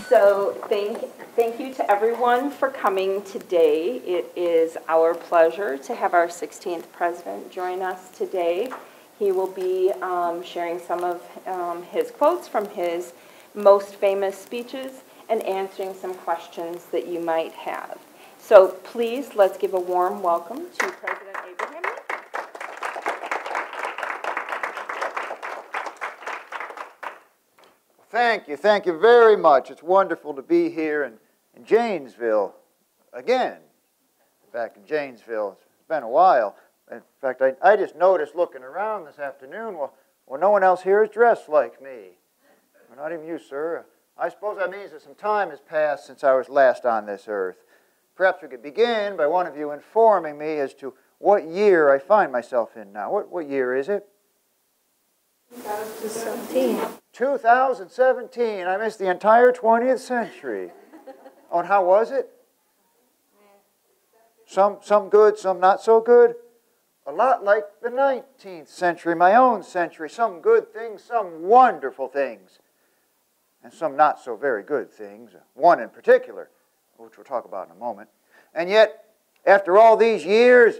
So thank you to everyone for coming today. It is our pleasure to have our 16th president join us today. He will be sharing some of his quotes from his most famous speeches and answering some questions that you might have. So please, let's give a warm welcome to President Abraham Lincoln. Thank you very much. It's wonderful to be here in Janesville again. Back in Janesville, it's been a while. In fact, I just noticed looking around this afternoon, well, no one else here is dressed like me. Well, not even you, sir. I suppose that means that some time has passed since I was last on this earth. Perhaps we could begin by one of you informing me as to what year I find myself in now. What year is it? 2017. 2017. I missed the entire 20th century. Oh, and how was it? Some good, some not so good. A lot like the 19th century, my own century. Some good things, some wonderful things, and some not so very good things. One in particular, which we'll talk about in a moment. And yet, after all these years,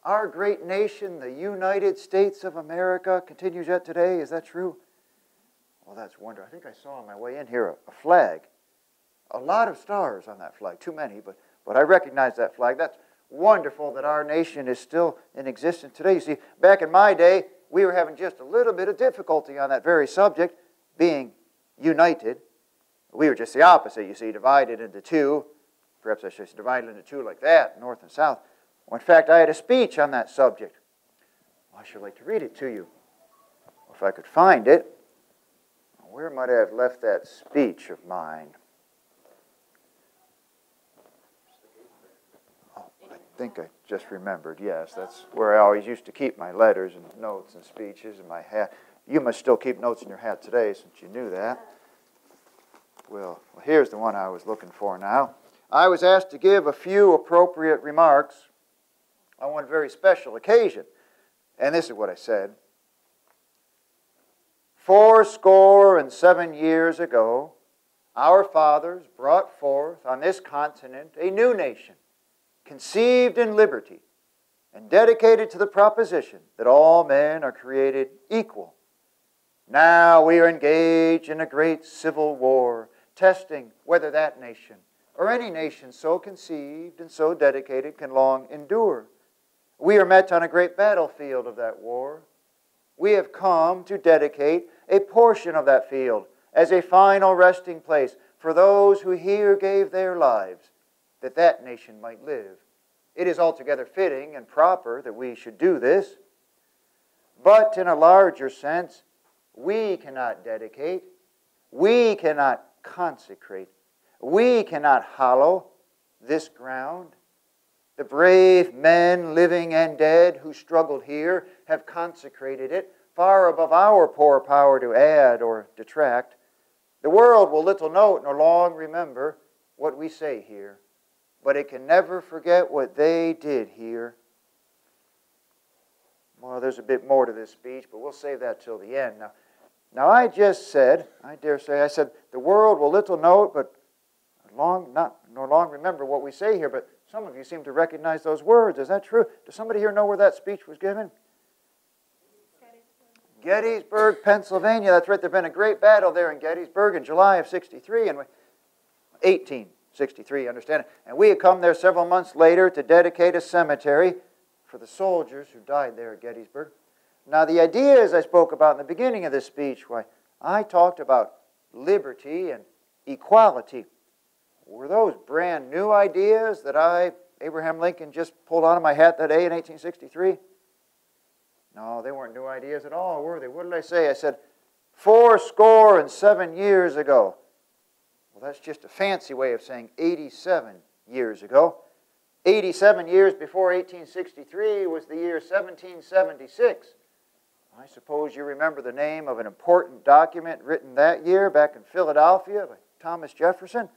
our great nation, the United States of America, continues yet today. Is that true? Well, that's wonderful. I think I saw on my way in here a flag. A lot of stars on that flag. Too many, but I recognize that flag. That's wonderful that our nation is still in existence today. You see, back in my day, we were having just a little bit of difficulty on that very subject, being united. We were just the opposite, you see, divided into two. Perhaps I should say divided into two like that, north and south. Well, in fact, I had a speech on that subject. Well, I should like to read it to you. If I could find it. Where might I have left that speech of mine? Oh, I think I just remembered. Yes, that's where I always used to keep my letters and notes and speeches in my hat. You must still keep notes in your hat today since you knew that. Well, here's the one I was looking for now. I was asked to give a few appropriate remarks on one very special occasion. And this is what I said. fourscore and 7 years ago, our fathers brought forth on this continent a new nation, conceived in liberty, and dedicated to the proposition that all men are created equal. Now we are engaged in a great civil war, testing whether that nation, or any nation so conceived and so dedicated, can long endure. We are met on a great battlefield of that war. We have come to dedicate a portion of that field as a final resting place for those who here gave their lives, that that nation might live. It is altogether fitting and proper that we should do this. But in a larger sense, we cannot dedicate, we cannot consecrate, we cannot hallow this ground. The brave men, living and dead, who struggled here have consecrated it far above our poor power to add or detract. The world will little note nor long remember what we say here, but it can never forget what they did here. Well, there's a bit more to this speech, but we'll save that till the end. Now I just said, I dare say, I said, the world will little note, but nor long remember what we say here, but some of you seem to recognize those words. Is that true? Does somebody here know where that speech was given? Gettysburg, Pennsylvania. That's right. There'd been a great battle there in Gettysburg in July of 63 and 1863, understand it. And we had come there several months later to dedicate a cemetery for the soldiers who died there at Gettysburg. Now, the ideas I spoke about in the beginning of this speech, why, I talked about liberty and equality. Were those brand new ideas that Abraham Lincoln, just pulled out of my hat that day in 1863? No, they weren't new ideas at all, were they? What did I say? I said, 87 years ago. Well, that's just a fancy way of saying 87 years ago. 87 years before 1863 was the year 1776. I suppose you remember the name of an important document written that year back in Philadelphia by Thomas Jefferson.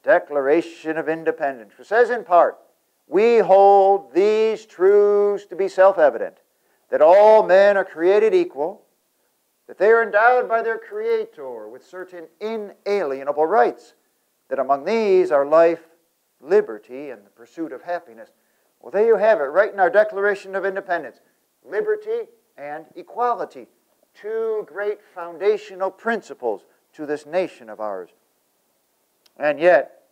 Declaration of Independence, which says in part, we hold these truths to be self-evident, that all men are created equal, that they are endowed by their Creator with certain inalienable rights, that among these are life, liberty, and the pursuit of happiness. Well, there you have it, right in our Declaration of Independence. Liberty and equality, two great foundational principles to this nation of ours. And yet,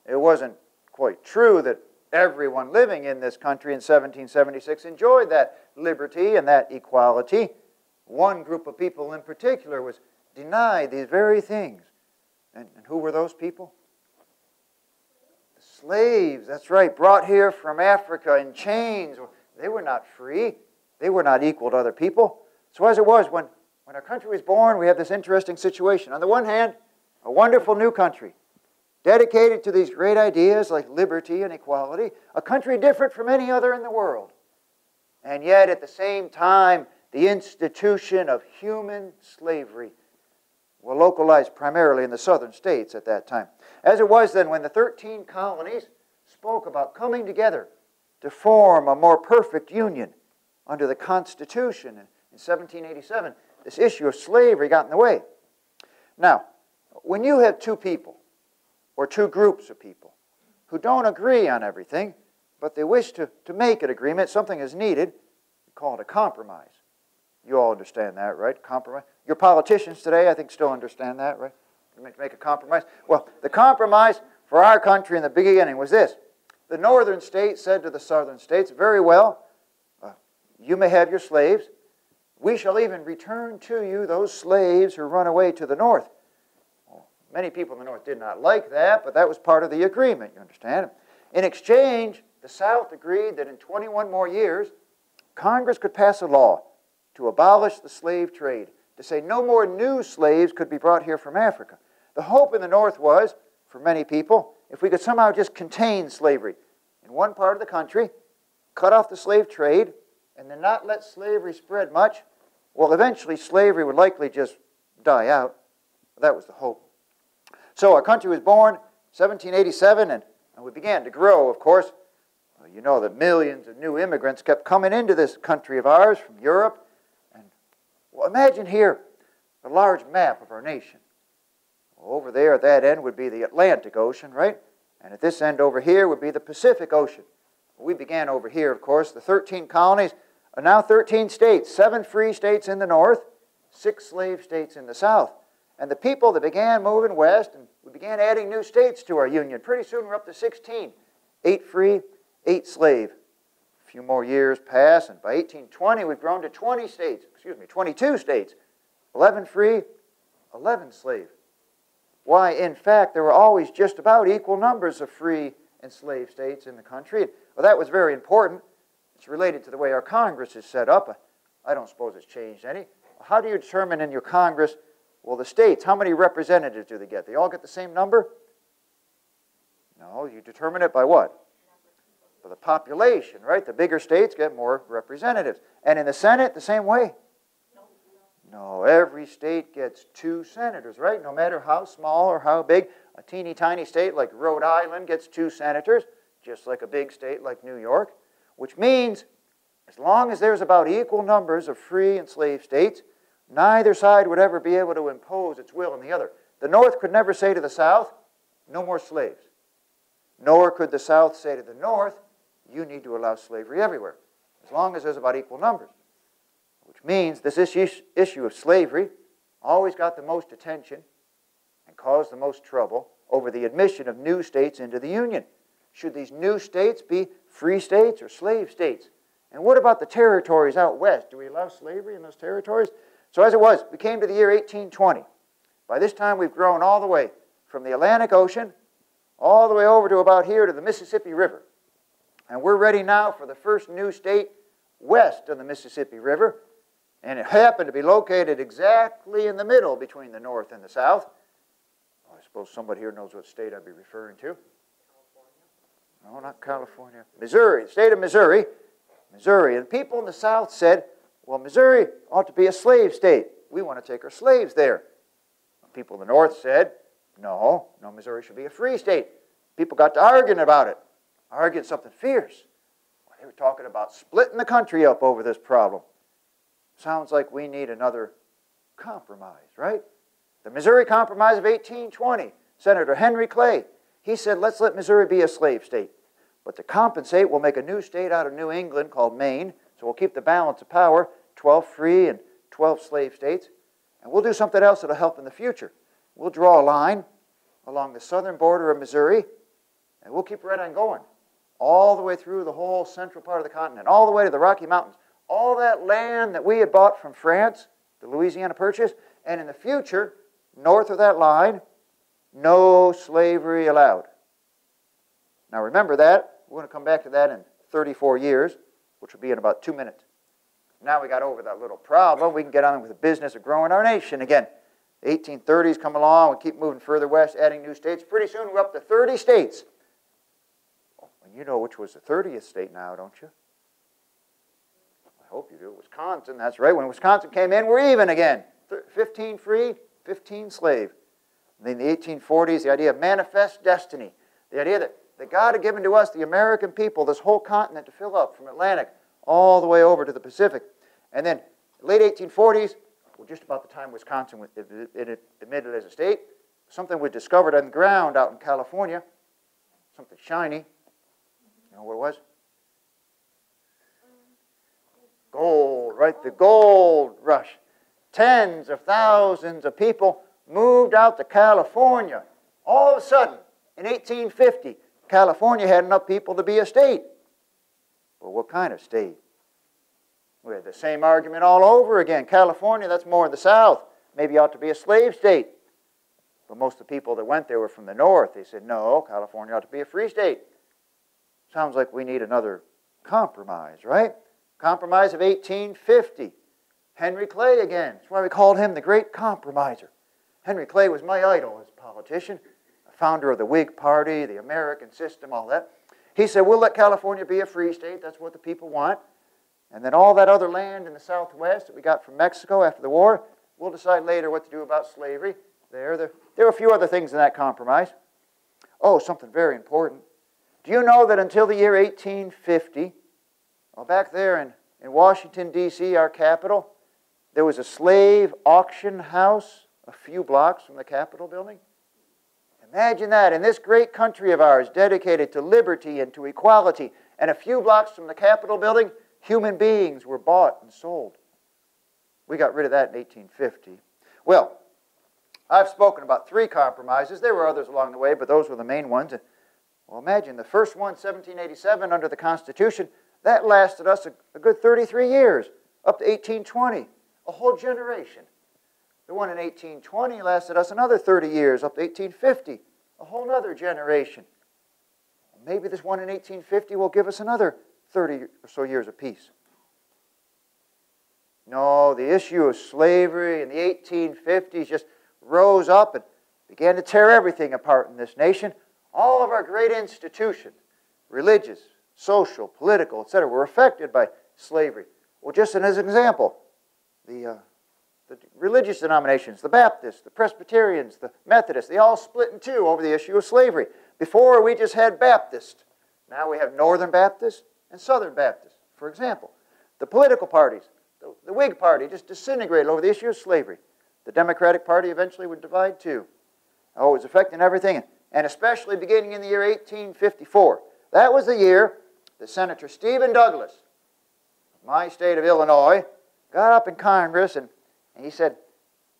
it wasn't quite true that everyone living in this country in 1776 enjoyed that liberty and that equality. One group of people in particular was denied these very things. And who were those people? The slaves, that's right, brought here from Africa in chains. They were not free. They were not equal to other people. So as it was, when our country was born, we have this interesting situation. On the one hand, a wonderful new country, dedicated to these great ideas like liberty and equality, a country different from any other in the world. And yet, at the same time, the institution of human slavery, well, localized primarily in the southern states at that time. As it was then, when the 13 colonies spoke about coming together to form a more perfect union under the Constitution in 1787, this issue of slavery got in the way. Now, when you have two people, or two groups of people, who don't agree on everything, but they wish to make an agreement, something is needed, we call it a compromise. You all understand that, right? Compromise. Your politicians today, I think, still understand that, right? Make a compromise. Well, the compromise for our country in the beginning was this. The northern states said to the southern states, very well, you may have your slaves. We shall even return to you those slaves who run away to the north. Well, many people in the north did not like that, but that was part of the agreement, you understand? In exchange, the South agreed that in 21 more years, Congress could pass a law to abolish the slave trade, to say no more new slaves could be brought here from Africa. The hope in the North was, for many people, if we could somehow just contain slavery in one part of the country, cut off the slave trade, and then not let slavery spread much, well, eventually slavery would likely just die out. That was the hope. So our country was born in 1787, and we began to grow, of course. You know that millions of new immigrants kept coming into this country of ours from Europe. And well, imagine here a large map of our nation. Well, over there at that end would be the Atlantic Ocean, right? And at this end over here would be the Pacific Ocean. Well, we began over here, of course. The 13 colonies are now 13 states, 7 free states in the north, 6 slave states in the south. And the people that began moving west, and we began adding new states to our union. Pretty soon we're up to 16, 8 free, 8 slave. A few more years pass, and by 1820 we've grown to 22 states, 11 free, 11 slave. Why, in fact, there were always just about equal numbers of free and slave states in the country. Well, that was very important. It's related to the way our Congress is set up. I don't suppose it's changed any. How do you determine in your Congress, well, the states, how many representatives do they get? They all get the same number? No, you determine it by what? By the population, right? The bigger states get more representatives. And in the Senate, the same way? No, every state gets 2 senators, right? No matter how small or how big. A teeny tiny state like Rhode Island gets 2 senators, just like a big state like New York, which means as long as there's about equal numbers of free and slave states, neither side would ever be able to impose its will on the other. The North could never say to the South, no more slaves. Nor could the South say to the North, you need to allow slavery everywhere, as long as there's about equal numbers. Which means this issue of slavery always got the most attention and caused the most trouble over the admission of new states into the Union. Should these new states be free states or slave states? And what about the territories out west? Do we allow slavery in those territories? So as it was, we came to the year 1820. By this time, we've grown all the way from the Atlantic Ocean all the way over to about here to the Mississippi River. And we're ready now for the first new state west of the Mississippi River. And it happened to be located exactly in the middle between the North and the South. Oh, I suppose somebody here knows what state I'd be referring to. No, not California. Missouri, the state of Missouri. Missouri. And people in the South said, well, Missouri ought to be a slave state. We want to take our slaves there. People in the North said, no, Missouri should be a free state. People got to arguing about it. Arguing something fierce. Well, they were talking about splitting the country up over this problem. Sounds like we need another compromise, right? The Missouri Compromise of 1820, Senator Henry Clay, he said, let's let Missouri be a slave state. But to compensate, we'll make a new state out of New England called Maine, so we'll keep the balance of power, 12 free and 12 slave states, and we'll do something else that'll help in the future. We'll draw a line along the southern border of Missouri, and we'll keep right on going, all the way through the whole central part of the continent, all the way to the Rocky Mountains, all that land that we had bought from France, the Louisiana Purchase, and in the future, north of that line, no slavery allowed. Now remember that. We're going to come back to that in 34 years, which will be in about 2 minutes. Now we got over that little problem. We can get on with the business of growing our nation again. The 1830s come along. We keep moving further west, adding new states. Pretty soon we're up to 30 states. And you know which was the 30th state now, don't you? I hope you do. Wisconsin, that's right. When Wisconsin came in, we're even again. 15 free, 15 slave. And then in the 1840s, the idea of manifest destiny. The idea that God had given to us, the American people, this whole continent to fill up from Atlantic all the way over to the Pacific. And then late 1840s, well, just about the time Wisconsin was admitted as a state, something was discovered on the ground out in California, something shiny. You know what it was? Gold, right? The gold rush. Tens of thousands of people moved out to California. All of a sudden, in 1850, California had enough people to be a state. Well, what kind of state? We had the same argument all over again. California, that's more in the south. Maybe ought to be a slave state. But most of the people that went there were from the north. They said, no, California ought to be a free state. Sounds like we need another compromise, right? Compromise of 1850. Henry Clay again. That's why we called him the great compromiser. Henry Clay was my idol as a politician, a founder of the Whig Party, the American system, all that. He said, we'll let California be a free state. That's what the people want. And then all that other land in the Southwest that we got from Mexico after the war, we'll decide later what to do about slavery. There were a few other things in that compromise. Oh, something very important. Do you know that until the year 1850, well, back there in Washington, D.C., our capital, there was a slave auction house a few blocks from the Capitol building? Imagine that, in this great country of ours, dedicated to liberty and to equality, and a few blocks from the Capitol building, human beings were bought and sold. We got rid of that in 1850. Well, I've spoken about 3 compromises. There were others along the way, but those were the main ones. Well, imagine the first one, 1787, under the Constitution, that lasted us a good 33 years, up to 1820, a whole generation. The one in 1820 lasted us another 30 years, up to 1850, a whole other generation. Maybe this one in 1850 will give us another 30 or so years of peace. No, the issue of slavery in the 1850s just rose up and began to tear everything apart in this nation. All of our great institutions, religious, social, political, etc., were affected by slavery. Well, just as an example, the religious denominations, the Baptists, the Presbyterians, the Methodists, they all split in two over the issue of slavery. Before, we just had Baptists. Now we have Northern Baptists and Southern Baptists, for example. The political parties, the Whig Party just disintegrated over the issue of slavery. The Democratic Party eventually would divide too. Oh, it was affecting everything, and especially beginning in the year 1854. That was the year that Senator Stephen Douglas, my state of Illinois, got up in Congress and he said,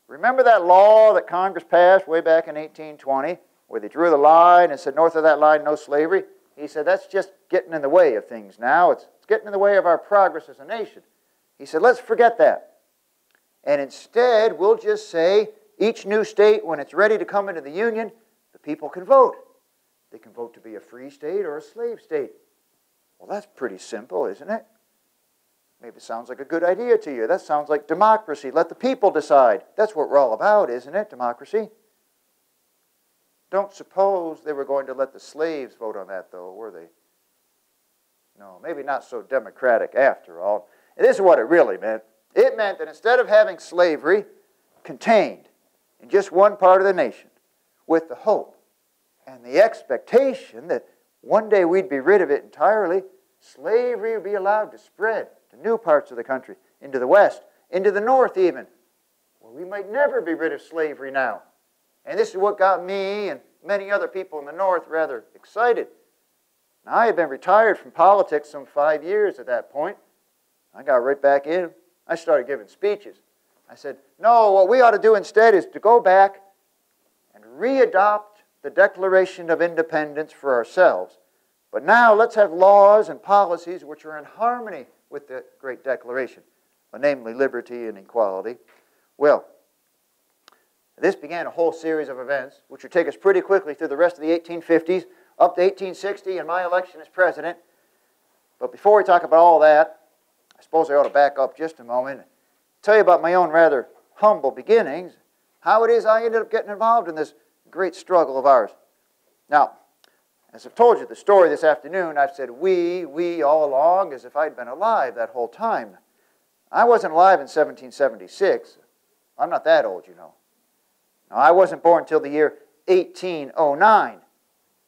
remember that law that Congress passed way back in 1820 where they drew the line and said north of that line no slavery? He said that's just getting in the way of things now. It's getting in the way of our progress as a nation. He said let's forget that. And instead we'll just say each new state when it's ready to come into the Union, the people can vote. They can vote to be a free state or a slave state. Well, that's pretty simple, isn't it? Maybe it sounds like a good idea to you. That sounds like democracy. Let the people decide. That's what we're all about, isn't it? Democracy. Don't suppose they were going to let the slaves vote on that, though, were they? No, maybe not so democratic after all. And this is what it really meant. It meant that instead of having slavery contained in just one part of the nation, with the hope and the expectation that one day we'd be rid of it entirely, slavery would be allowed to spread to new parts of the country, into the West, into the North even, where we might never be rid of slavery now. And this is what got me and many other people in the North rather excited. Now, I had been retired from politics some 5 years at that point. I got right back in. I started giving speeches. I said, no, what we ought to do instead is to go back and readopt the Declaration of Independence for ourselves. But now let's have laws and policies which are in harmony with the Great Declaration, namely liberty and equality. Well, this began a whole series of events which would take us pretty quickly through the rest of the 1850s, up to 1860 and my election as president. But before we talk about all that, I suppose I ought to back up just a moment and tell you about my own rather humble beginnings, how it is I ended up getting involved in this great struggle of ours. Now, as I've told you the story this afternoon, I've said we all along as if I'd been alive that whole time. I wasn't alive in 1776. I'm not that old, you know. Now, I wasn't born until the year 1809,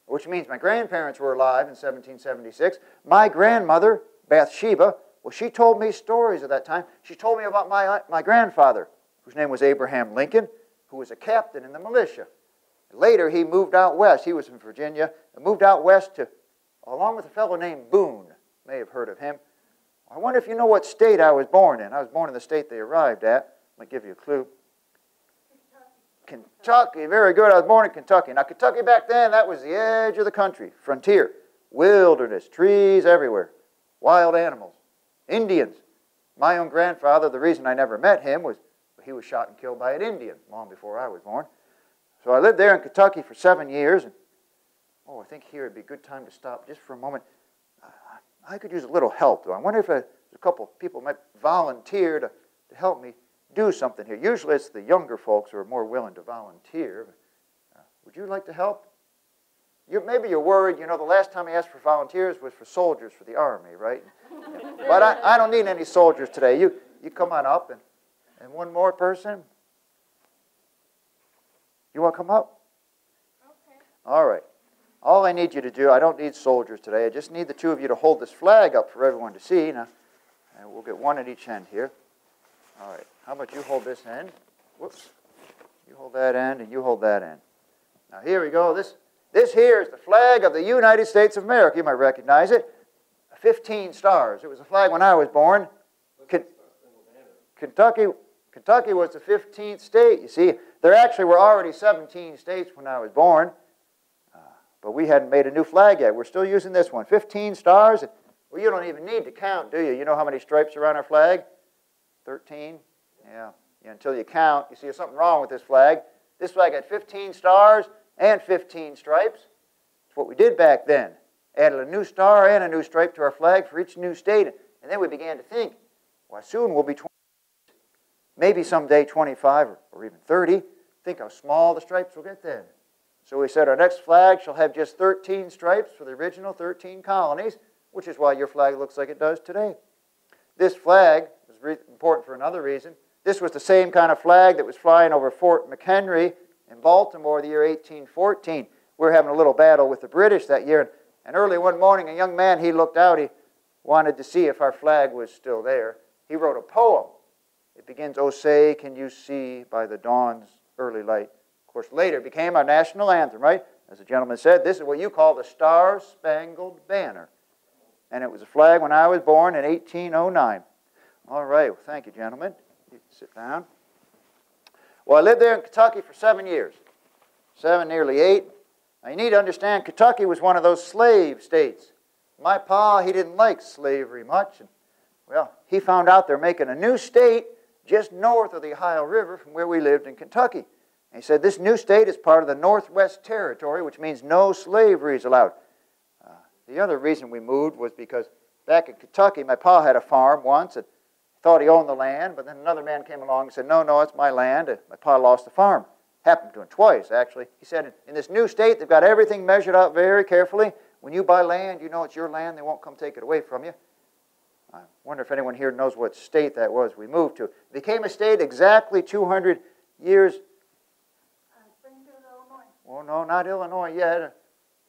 which means my grandparents were alive in 1776. My grandmother, Bathsheba, well, she told me stories of that time. She told me about my grandfather, whose name was Abraham Lincoln, who was a captain in the militia. Later, he moved out west. He was from Virginia, and moved out west to, along with a fellow named Boone. May have heard of him. I wonder if you know what state I was born in. I was born in the state they arrived at. Let me give you a clue. Kentucky, very good. I was born in Kentucky. Now, Kentucky back then, that was the edge of the country, frontier, wilderness, trees everywhere, wild animals, Indians. My own grandfather, the reason I never met him was he was shot and killed by an Indian long before I was born. So I lived there in Kentucky for 7 years. And, I think here would be a good time to stop just for a moment. I could use a little help, though. I wonder if a couple people might volunteer to help me do something here. Usually it's the younger folks who are more willing to volunteer. Would you like to help? Maybe you're worried. You know, the last time I asked for volunteers was for soldiers for the Army, right? But I don't need any soldiers today. You come on up. And one more person. You want to come up? Okay. All right. All I need you to do, I don't need soldiers today. I just need the two of you to hold this flag up for everyone to see. Now, and we'll get one at each end here. All right. How about you hold this end? Whoops. You hold that end, and you hold that end. Now, here we go. This here is the flag of the United States of America. You might recognize it. 15 stars. It was a flag when I was born. Kentucky was the 15th state. You see, there actually were already 17 states when I was born. But we hadn't made a new flag yet. We're still using this one. 15 stars. Well, you don't even need to count, do you? You know how many stripes are on our flag? 13? Yeah. Until you count, you see there's something wrong with this flag. This flag had 15 stars and 15 stripes. That's what we did back then. Added a new star and a new stripe to our flag for each new state. And then we began to think, well, soon we'll be 20. Maybe someday 25 or even 30. Think how small the stripes will get then. So we said our next flag shall have just 13 stripes for the original 13 colonies, which is why your flag looks like it does today. This flag was important for another reason. This was the same kind of flag that was flying over Fort McHenry in Baltimore the year 1814. We were having a little battle with the British that year, and early one morning a young man, he looked out, he wanted to see if our flag was still there. He wrote a poem. It begins, "Oh, say, can you see by the dawn's early light?" Of course, later it became our national anthem, right? As the gentleman said, this is what you call the Star-Spangled Banner. And it was a flag when I was born in 1809. All right, well, thank you, gentlemen. You can sit down. Well, I lived there in Kentucky for 7 years. 7, nearly 8. Now, you need to understand, Kentucky was one of those slave states. My pa, he didn't like slavery much. And, well, he found out they're making a new state just north of the Ohio River from where we lived in Kentucky. And he said this new state is part of the Northwest Territory, which means no slavery is allowed. The other reason we moved was because back in Kentucky, my pa had a farm once and thought he owned the land, but then another man came along and said, no, it's my land. And my pa lost the farm. Happened to him twice, actually. He said, in this new state, they've got everything measured out very carefully. When you buy land, you know it's your land. They won't come take it away from you. I wonder if anyone here knows what state that was we moved to. It became a state exactly 200 years. Springfield, Illinois. Well, no, not Illinois yet.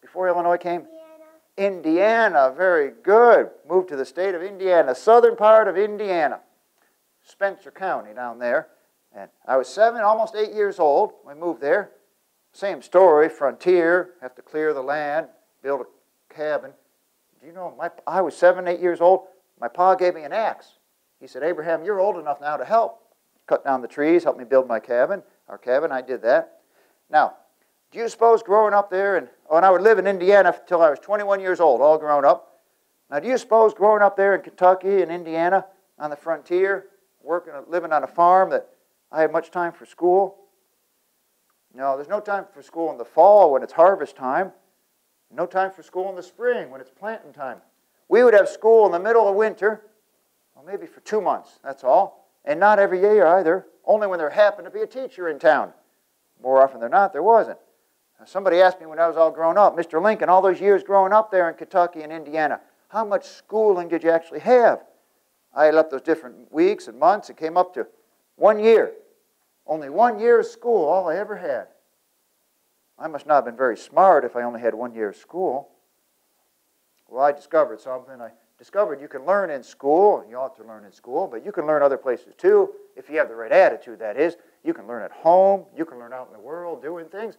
Before Illinois came? Indiana, very good. Moved to the state of Indiana, southern part of Indiana. Spencer County down there. And I was 7, almost 8 years old when we moved there. Same story, frontier, have to clear the land, build a cabin. Do you know, I was 7, 8 years old. My pa gave me an axe. He said, Abraham, you're old enough now to help. Cut down the trees, help me build my cabin, our cabin. I did that. Now, do you suppose growing up there, and I would live in Indiana until I was 21 years old, all grown up. Now, do you suppose growing up there in Kentucky and Indiana on the frontier, living on a farm, that I had much time for school? No, there's no time for school in the fall when it's harvest time. No time for school in the spring when it's planting time. We would have school in the middle of winter, well, maybe for 2 months, that's all. And not every year either, only when there happened to be a teacher in town. More often than not, there wasn't. Now, somebody asked me when I was all grown up, Mr. Lincoln, all those years growing up there in Kentucky and Indiana, how much schooling did you actually have? I had up those different weeks and months. It came up to 1 year. Only 1 year of school, all I ever had. I must not have been very smart if I only had 1 year of school. Well, I discovered something. I discovered you can learn in school. You ought to learn in school, but you can learn other places too, if you have the right attitude, that is. You can learn at home. You can learn out in the world doing things.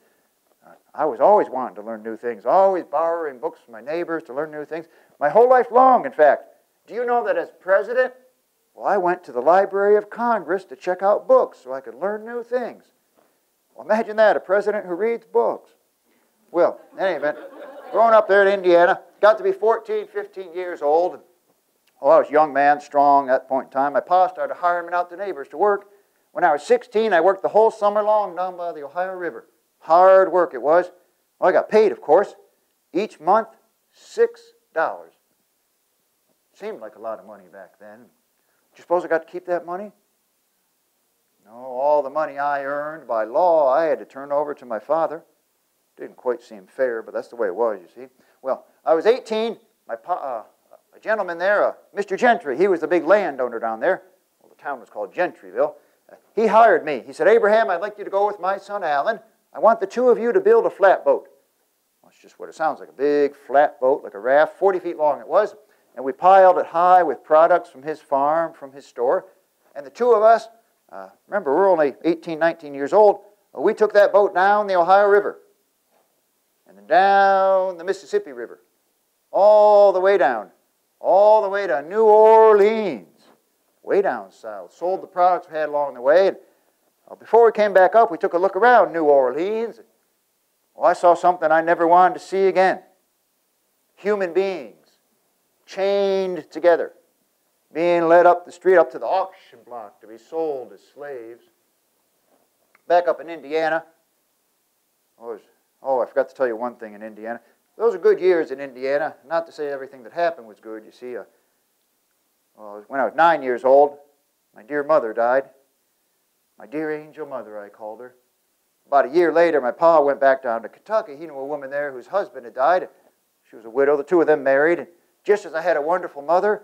I was always wanting to learn new things, always borrowing books from my neighbors to learn new things. My whole life long, in fact. Do you know that as president, well, I went to the Library of Congress to check out books so I could learn new things. Well, imagine that, a president who reads books. Well, in any event, growing up there in Indiana, got to be 14, 15 years old. Oh, I was a young man, strong at that point in time. My pa started hiring me out to neighbors to work. When I was 16, I worked the whole summer long down by the Ohio River. Hard work it was. Well, I got paid, of course. Each month, $6. Seemed like a lot of money back then. Do you suppose I got to keep that money? No, all the money I earned by law, I had to turn over to my father. Didn't quite seem fair, but that's the way it was, you see. Well, I was 18. A gentleman there, Mr. Gentry, he was the big landowner down there. Well, the town was called Gentryville. He hired me. He said, Abraham, I'd like you to go with my son Alan. I want the two of you to build a flatboat. Well, that's just what it sounds like, a big flatboat, like a raft, 40 feet long it was. And we piled it high with products from his farm, from his store. And the two of us, remember, we're only 18, 19 years old. We took that boat down the Ohio River. And then down the Mississippi River. All the way down. All the way to New Orleans. Way down south. Sold the products we had along the way. And before we came back up, we took a look around New Orleans. Well, I saw something I never wanted to see again. Human beings. Chained together, being led up the street, up to the auction block to be sold as slaves. Back up in Indiana, I forgot to tell you one thing in Indiana. Those are good years in Indiana. Not to say everything that happened was good. You see, when I was 9 years old, my dear mother died. My dear angel mother, I called her. About a year later, my pa went back down to Kentucky. He knew a woman there whose husband had died. She was a widow. The two of them married. Just as I had a wonderful mother,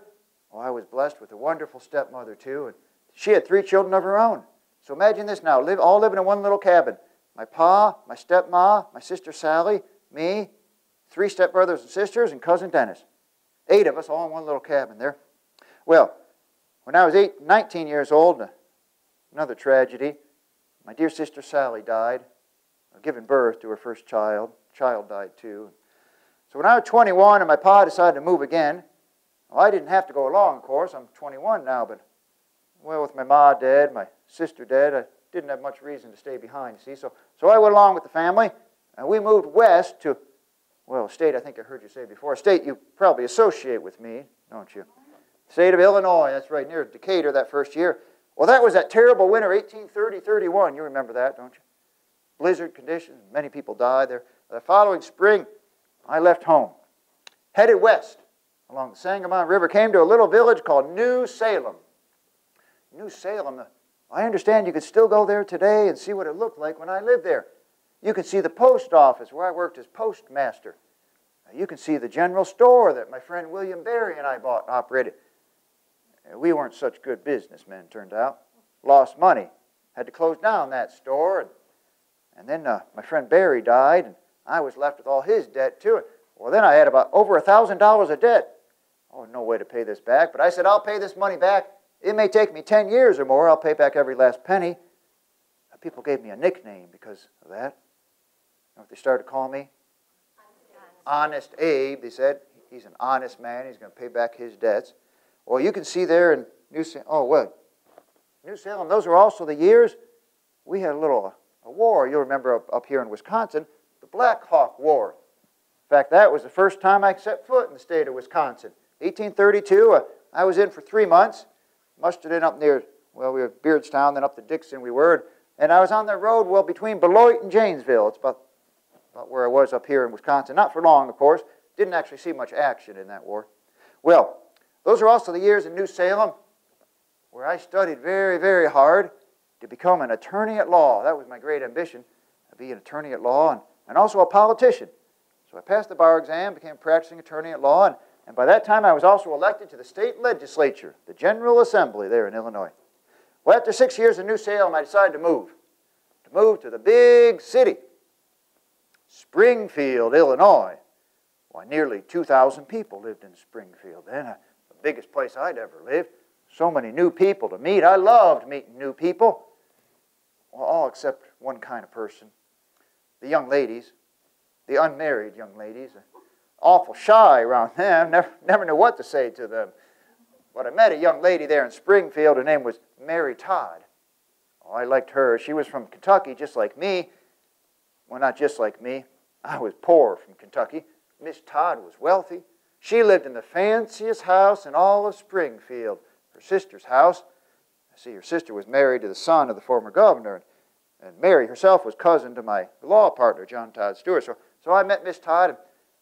I was blessed with a wonderful stepmother too. And she had 3 children of her own. So imagine this now, all living in one little cabin. My pa, my stepma, my sister Sally, me, 3 stepbrothers and sisters, and cousin Dennis. 8 of us all in one little cabin there. Well, when I was 19 years old, another tragedy. My dear sister Sally died, giving birth to her first child. Child died too. So when I was 21 and my pa decided to move again, well, I didn't have to go along, of course. I'm 21 now, but, well, with my ma dead, my sister dead, I didn't have much reason to stay behind, you see. So I went along with the family, and we moved west to, well, a state I think I heard you say before, a state you probably associate with me, don't you? State of Illinois, that's right, near Decatur that first year. Well, that was that terrible winter, 1830-31. You remember that, don't you? Blizzard conditions, many people died there. The following spring, I left home, headed west along the Sangamon River, came to a little village called New Salem. New Salem, I understand you could still go there today and see what it looked like when I lived there. You could see the post office where I worked as postmaster. You can see the general store that my friend William Berry and I bought and operated. We weren't such good businessmen, turned out. Lost money. Had to close down that store. And then my friend Berry died, and I was left with all his debt, too. Well, then I had about over $1,000 of debt. Oh, no way to pay this back. But I said, I'll pay this money back. It may take me 10 years or more. I'll pay back every last penny. People gave me a nickname because of that. You know what they started calling me? Honest Abe. They said, he's an honest man. He's going to pay back his debts. Well, you can see there in New Salem, those are also the years we had a war. You'll remember up here in Wisconsin, the Black Hawk War. In fact, that was the first time I set foot in the state of Wisconsin. 1832, I was in for 3 months, mustered in up near, well, we were at Beardstown, then up to Dixon we were, and I was on the road, well, between Beloit and Janesville. It's about where I was up here in Wisconsin. Not for long, of course. Didn't actually see much action in that war. Well, those are also the years in New Salem where I studied very, very hard to become an attorney at law. That was my great ambition, to be an attorney at law and also a politician. So I passed the bar exam, became a practicing attorney at law, and by that time I was also elected to the state legislature, the General Assembly there in Illinois. Well, after 6 years in New Salem, I decided to move to the big city, Springfield, Illinois. Why, nearly 2,000 people lived in Springfield then, the biggest place I'd ever lived. So many new people to meet. I loved meeting new people. Well, all except one kind of person. The young ladies, the unmarried young ladies. Awful shy around them. Never knew what to say to them. But I met a young lady there in Springfield. Her name was Mary Todd. Oh, I liked her. She was from Kentucky, just like me. Well, not just like me. I was poor from Kentucky. Miss Todd was wealthy. She lived in the fanciest house in all of Springfield, her sister's house. I see her sister was married to the son of the former governor, and Mary herself was cousin to my law partner, John Todd Stewart. So I met Miss Todd,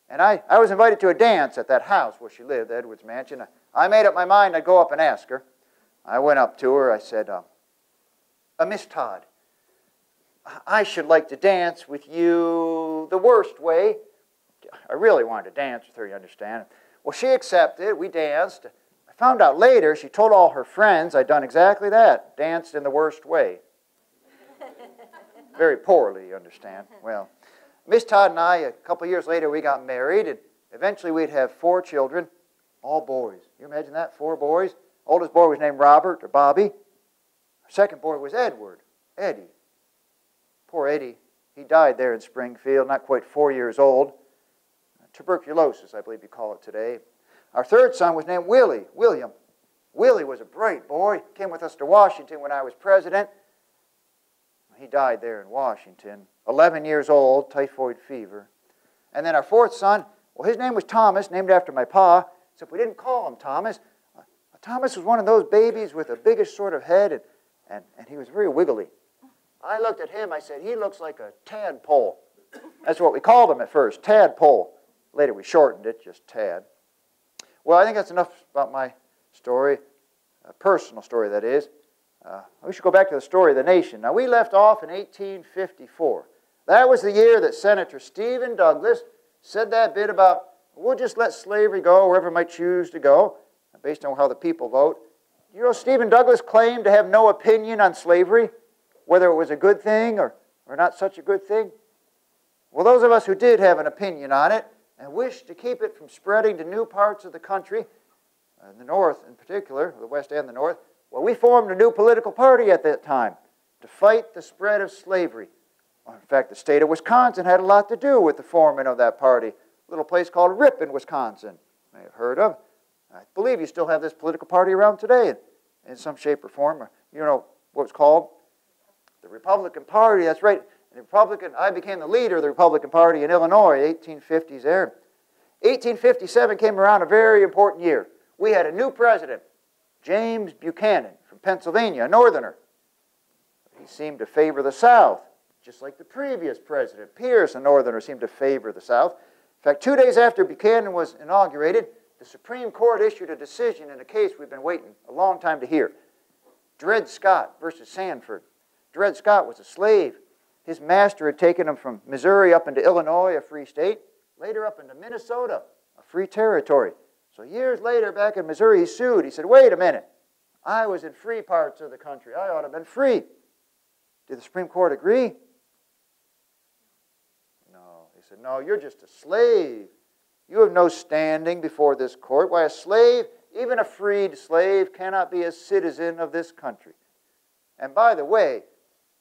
and I was invited to a dance at that house where she lived, Edwards Mansion. I made up my mind I'd go up and ask her. I went up to her. I said, Miss Todd, I should like to dance with you the worst way. I really wanted to dance with her, you understand. Well, she accepted. We danced. I found out later she told all her friends I'd done exactly that, danced in the worst way. Very poorly, you understand. Well, Miss Todd and I, a couple years later, we got married, and eventually we'd have 4 children, all boys. You imagine that? 4 boys. Oldest boy was named Robert, or Bobby. Our second boy was Edward, Eddie. Poor Eddie. He died there in Springfield, not quite 4 years old. Tuberculosis, I believe you call it today. Our third son was named William. Willie was a bright boy. Came with us to Washington when I was president. He died there in Washington. 11 years old, typhoid fever. And then our fourth son, well, his name was Thomas, named after my pa, except we didn't call him Thomas. Thomas was one of those babies with the biggest sort of head, and he was very wiggly. I looked at him, I said, he looks like a tadpole. That's what we called him at first, tadpole. Later we shortened it, just Tad. Well, I think that's enough about my story, a personal story that is. We should go back to the story of the nation. Now, we left off in 1854. That was the year that Senator Stephen Douglas said that bit about, we'll just let slavery go wherever it might choose to go, based on how the people vote. You know, Stephen Douglas claimed to have no opinion on slavery, whether it was a good thing or not such a good thing. Well, those of us who did have an opinion on it and wished to keep it from spreading to new parts of the country, the North in particular, the West and the North, well, we formed a new political party at that time to fight the spread of slavery. In fact, the state of Wisconsin had a lot to do with the forming of that party. A little place called Ripon, Wisconsin, you may have heard of. I believe you still have this political party around today in some shape or form. You know what it's called? The Republican Party, that's right. I became the leader of the Republican Party in Illinois, 1850s there. 1857 came around, a very important year. We had a new president, James Buchanan from Pennsylvania, a northerner. He seemed to favor the South, just like the previous president, Pierce, a northerner, seemed to favor the South. In fact, 2 days after Buchanan was inaugurated, the Supreme Court issued a decision in a case we've been waiting a long time to hear. Dred Scott versus Sanford. Dred Scott was a slave. His master had taken him from Missouri up into Illinois, a free state, later up into Minnesota, a free territory. So years later, back in Missouri, he sued. He said, wait a minute. I was in free parts of the country. I ought to have been free. Did the Supreme Court agree? No. They said, no, you're just a slave. You have no standing before this court. Why, a slave, even a freed slave, cannot be a citizen of this country. And by the way,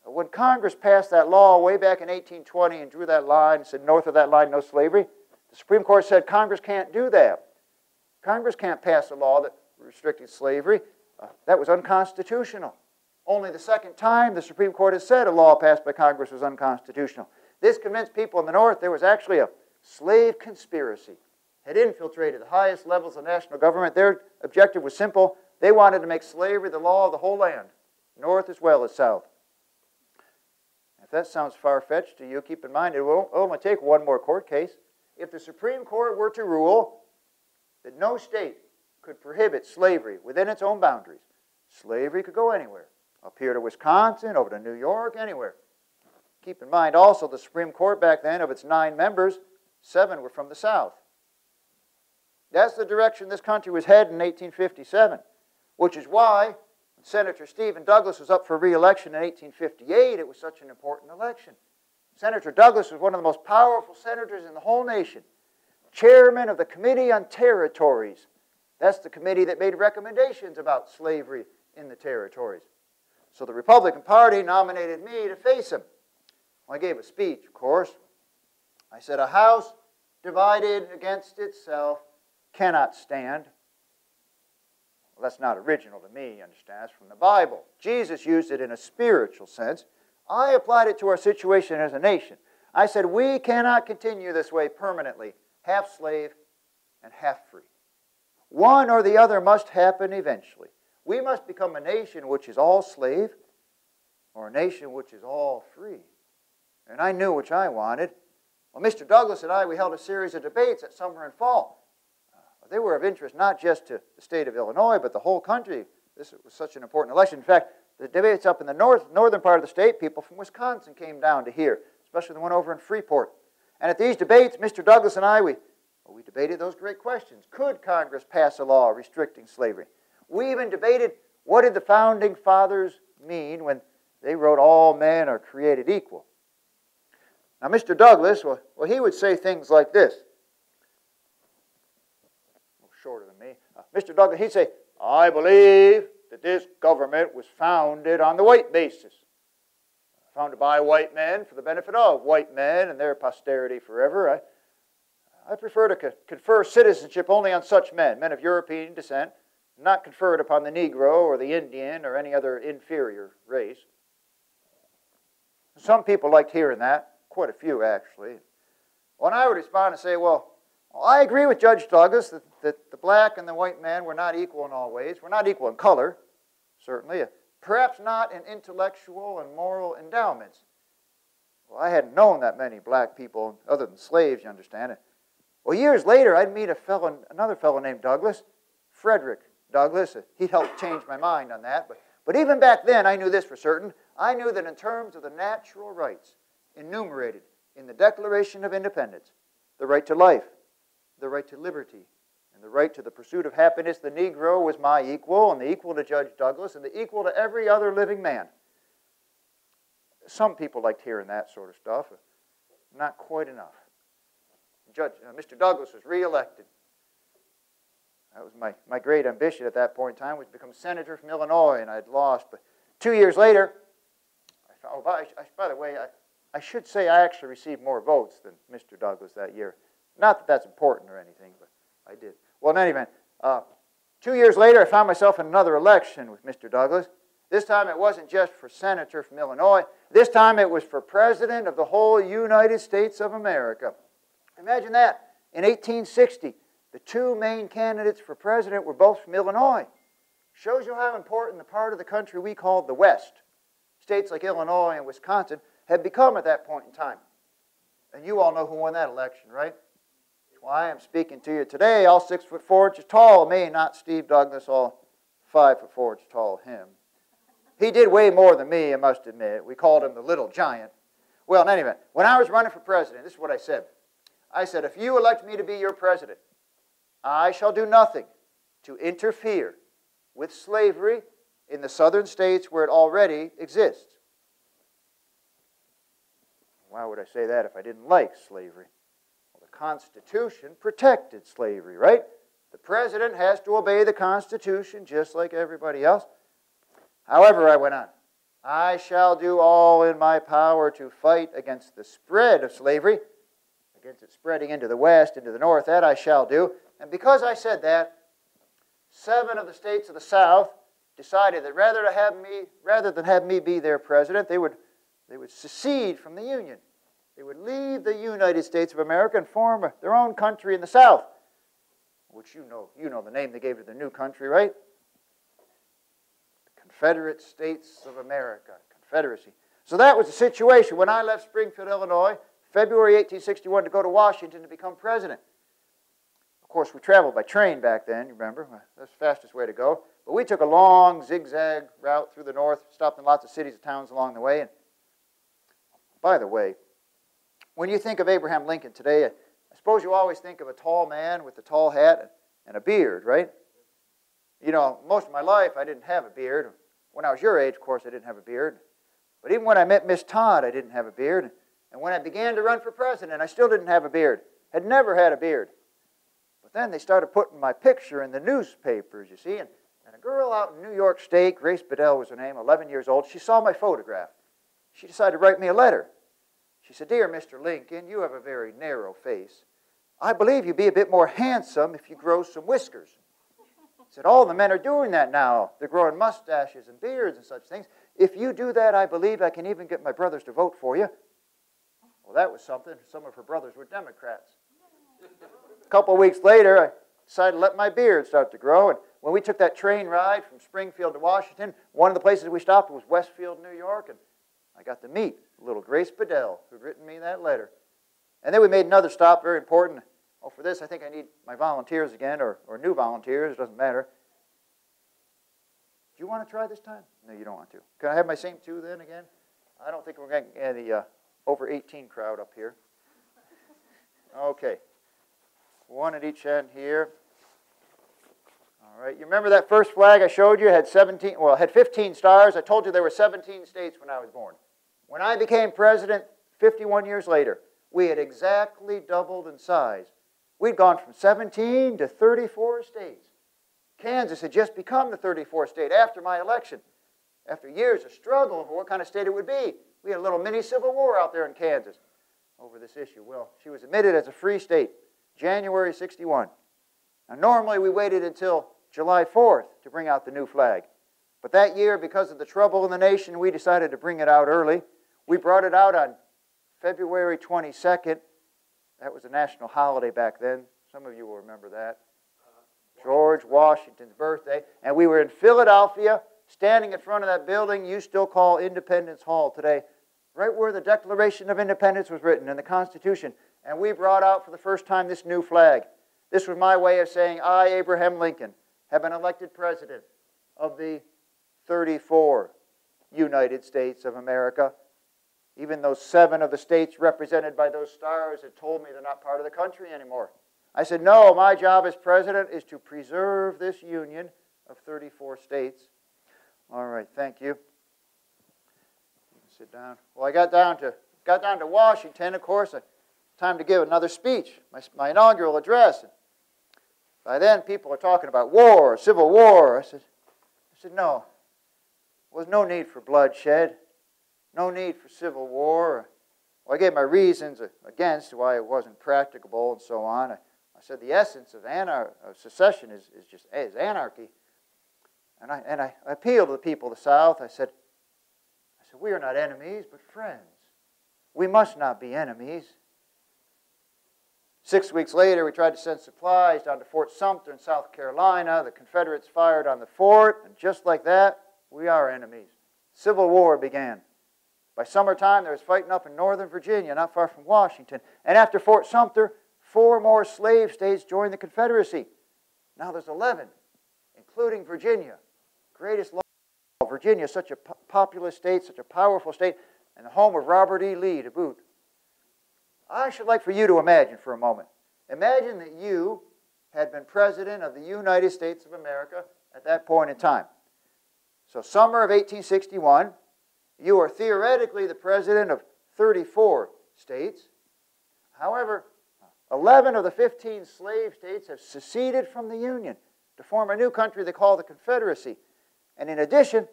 When Congress passed that law way back in 1820 and drew that line and said north of that line, no slavery, the Supreme Court said Congress can't do that. Congress can't pass a law that restricted slavery. That was unconstitutional. Only the second time the Supreme Court has said a law passed by Congress was unconstitutional. This convinced people in the North there was actually a slave conspiracy. Had infiltrated the highest levels of national government. Their objective was simple. They wanted to make slavery the law of the whole land, North as well as South. If that sounds far-fetched to you, keep in mind it will only take one more court case. If the Supreme Court were to rule that no state could prohibit slavery within its own boundaries, slavery could go anywhere. Up here to Wisconsin, over to New York, anywhere. Keep in mind also the Supreme Court back then, of its 9 members, 7 were from the South. That's the direction this country was headed in 1857, which is why when Senator Stephen Douglas was up for re-election in 1858, it was such an important election. Senator Douglas was one of the most powerful senators in the whole nation, chairman of the Committee on Territories. That's the committee that made recommendations about slavery in the territories. So the Republican Party nominated me to face him. Well, I gave a speech, of course. I said, a house divided against itself cannot stand. Well, that's not original to me, you understand. It's from the Bible. Jesus used it in a spiritual sense. I applied it to our situation as a nation. I said, we cannot continue this way permanently, half slave and half free. One or the other must happen eventually. We must become a nation which is all slave or a nation which is all free. And I knew which I wanted. Well, Mr. Douglas and I, we held a series of debates that summer and fall. They were of interest not just to the state of Illinois, but the whole country. This was such an important election. In fact, the debates up in the northern part of the state, people from Wisconsin came down to hear, especially the one over in Freeport. And at these debates, Mr. Douglas and I, we debated those great questions. Could Congress pass a law restricting slavery? We even debated, what did the founding fathers mean when they wrote all men are created equal? Now, Mr. Douglas, well, he would say things like this. A little shorter than me. Mr. Douglas, he'd say, I believe that this government was founded on the white basis. Founded by white men for the benefit of white men and their posterity forever. I prefer to confer citizenship only on such men of European descent, not conferred upon the Negro or the Indian or any other inferior race. Some people liked hearing that, quite a few actually. When I would respond and say, well, I agree with Judge Douglas that the black and the white man were not equal in all ways. We're not equal in color, certainly. Perhaps not in intellectual and moral endowments. Well, I hadn't known that many black people other than slaves, you understand. Well, years later, I'd meet another fellow named Douglas, Frederick Douglass. He helped change my mind on that. But even back then, I knew this for certain. I knew that in terms of the natural rights enumerated in the Declaration of Independence, the right to life, the right to liberty, and the right to the pursuit of happiness, the Negro was my equal, and the equal to Judge Douglas, and the equal to every other living man. Some people liked hearing that sort of stuff. Not quite enough. Mr. Douglas was re-elected. That was my great ambition at that point in time, was to become senator from Illinois, and I'd lost. But 2 years later, by the way, I should say I actually received more votes than Mr. Douglas that year. Not that that's important or anything, but I did. Well, in any event, 2 years later, I found myself in another election with Mr. Douglas. This time it wasn't just for senator from Illinois. This time it was for president of the whole United States of America. Imagine that. In 1860, the 2 main candidates for president were both from Illinois. Shows you how important the part of the country we called the West, states like Illinois and Wisconsin, had become at that point in time. And you all know who won that election, right? Why I am speaking to you today, all 6'4" inches tall, me, not Steve Douglas, all 5'4" inches tall, him. He did way more than me, I must admit. We called him the little giant. Well, in any event, when I was running for president, this is what I said. I said, if you elect me to be your president, I shall do nothing to interfere with slavery in the southern states where it already exists. Why would I say that if I didn't like slavery? Well, the Constitution protected slavery, right? The president has to obey the Constitution just like everybody else. However, I went on, I shall do all in my power to fight against the spread of slavery, against it spreading into the West, into the North. That I shall do. And because I said that, 7 of the states of the South decided that rather than have me be their president, they would secede from the Union. They would leave the United States of America and form their own country in the South, which you know the name they gave to the new country, right? The Confederate States of America, Confederacy. So that was the situation when I left Springfield, Illinois, February 1861, to go to Washington to become president. Of course, we traveled by train back then, you remember? That's the fastest way to go. But we took a long zigzag route through the north, stopped in lots of cities and towns along the way. And by the way, when you think of Abraham Lincoln today, I suppose you always think of a tall man with a tall hat and a beard, right? You know, most of my life I didn't have a beard. When I was your age, of course, I didn't have a beard. But even when I met Miss Todd, I didn't have a beard. And when I began to run for president, I still didn't have a beard. Had never had a beard. But then they started putting my picture in the newspapers, you see. And a girl out in New York State, Grace Bedell was her name, 11 years old, she saw my photograph. She decided to write me a letter. She said, "Dear Mr. Lincoln, you have a very narrow face. I believe you'd be a bit more handsome if you grow some whiskers." She said, "All the men are doing that now. They're growing mustaches and beards and such things. If you do that, I believe I can even get my brothers to vote for you." Well, that was something. Some of her brothers were Democrats. A couple of weeks later, I decided to let my beard start to grow. And when we took that train ride from Springfield to Washington, one of the places we stopped was Westfield, New York. And I got to meet little Grace Bedell, who'd written me that letter. And then we made another stop, very important. Oh, for this, I think I need my volunteers again, or new volunteers, it doesn't matter. Do you want to try this time? No, you don't want to. Can I have my same 2 then again? I don't think we're going to get any over 18 crowd up here. Okay. 1 at each end here. All right. You remember that first flag I showed you had 15 stars. I told you there were 17 states when I was born. When I became president 51 years later, we had exactly doubled in size. We'd gone from 17 to 34 states. Kansas had just become the 34th state after my election. After years of struggle over what kind of state it would be, we had a little mini civil war out there in Kansas over this issue. Well, she was admitted as a free state, January 61. Now, normally we waited until July 4th to bring out the new flag. But that year, because of the trouble in the nation, we decided to bring it out early. We brought it out on February 22nd. That was a national holiday back then. Some of you will remember that. George Washington's birthday. And we were in Philadelphia, standing in front of that building you still call Independence Hall today, right where the Declaration of Independence was written and the Constitution. And we brought out for the first time this new flag. This was my way of saying, I, Abraham Lincoln, have been elected president of the 34 United States of America. Even those 7 of the states represented by those stars had told me they're not part of the country anymore. I said, no, my job as president is to preserve this union of 34 states. All right, thank you. You can sit down. Well, I got down to Washington, of course. Time to give another speech, my inaugural address. By then, people are talking about war, civil war. I said, no. There was no need for bloodshed. No need for civil war. Well, I gave my reasons against why it wasn't practicable and so on. I said the essence of secession is anarchy. And I appealed to the people of the South. I said, we are not enemies, but friends. We must not be enemies. 6 weeks later, we tried to send supplies down to Fort Sumter in South Carolina. The Confederates fired on the fort, and just like that, we are enemies. Civil war began. By summertime, there was fighting up in northern Virginia, not far from Washington. And after Fort Sumter, 4 more slave states joined the Confederacy. Now there's 11, including Virginia. Greatest law. Virginia is such a populous state, such a powerful state, and the home of Robert E. Lee to boot. I should like for you to imagine for a moment. Imagine that you had been president of the United States of America at that point in time. So summer of 1861, you are theoretically the president of 34 states. However, 11 of the 15 slave states have seceded from the Union to form a new country they call the Confederacy. And in addition,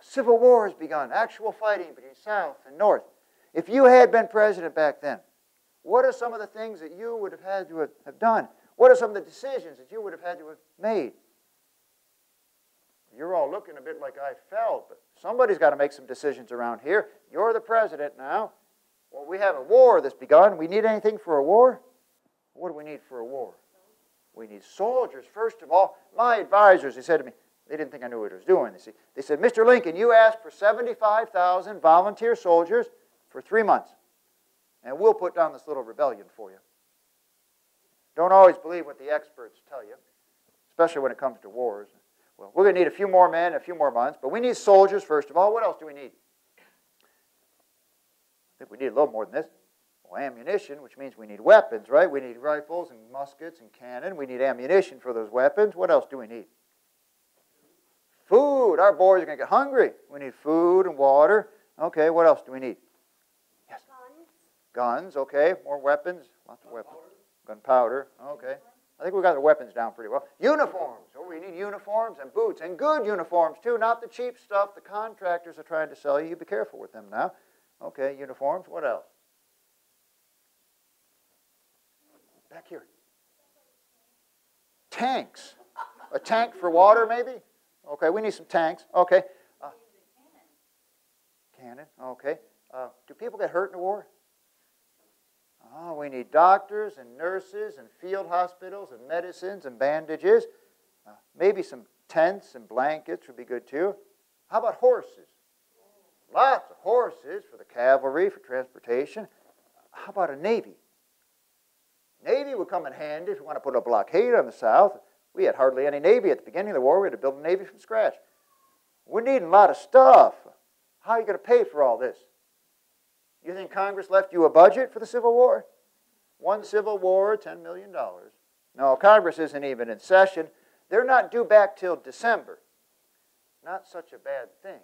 A civil war has begun, actual fighting between South and North. If you had been president back then, what are some of the things that you would have had to have done? What are some of the decisions that you would have had to have made? You're all looking a bit like I felt, but somebody's got to make some decisions around here. You're the president now. Well, we have a war that's begun. We need anything for a war? What do we need for a war? We need soldiers, first of all. My advisors, they said to me, they didn't think I knew what I was doing. They said, Mr. Lincoln, you asked for 75,000 volunteer soldiers for 3 months, and we'll put down this little rebellion for you. Don't always believe what the experts tell you, especially when it comes to wars. Well, we're going to need a few more men, a few more months, but we need soldiers, first of all. What else do we need? I think we need a little more than this. Well, ammunition, which means we need weapons, right? We need rifles and muskets and cannon. We need ammunition for those weapons. What else do we need? Food. Our boys are going to get hungry. We need food and water. Okay, what else do we need? Yes. Guns, okay. More weapons. Lots of weapons. Gunpowder, okay. I think we got the weapons down pretty well. Uniforms. Oh, we need uniforms and boots, and good uniforms too, not the cheap stuff the contractors are trying to sell you. You be careful with them now. Okay, uniforms. What else? Back here. Tanks. A tank for water, maybe? Okay, we need some tanks. Okay. Cannon, okay. Do people get hurt in the war? Oh, we need doctors and nurses and field hospitals and medicines and bandages. Maybe some tents and blankets would be good too. How about horses? Lots of horses for the cavalry, for transportation. How about a navy? Navy would come in handy if you want to put a blockade on the South. We had hardly any navy at the beginning of the war. We had to build a navy from scratch. We're needing a lot of stuff. How are you going to pay for all this? You think Congress left you a budget for the Civil War? One Civil War, $10 million. No, Congress isn't even in session. They're not due back till December. Not such a bad thing.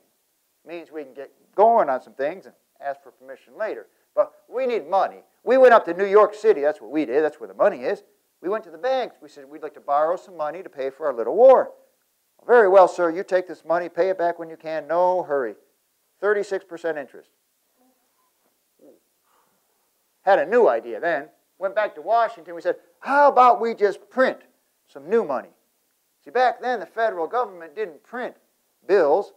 Means we can get going on some things and ask for permission later. But we need money. We went up to New York City. That's what we did. That's where the money is. We went to the banks. We said, we'd like to borrow some money to pay for our little war. Very well, sir. You take this money. Pay it back when you can. No hurry. 36% interest. Had a new idea then. Went back to Washington. We said, how about we just print some new money? See, back then the federal government didn't print bills.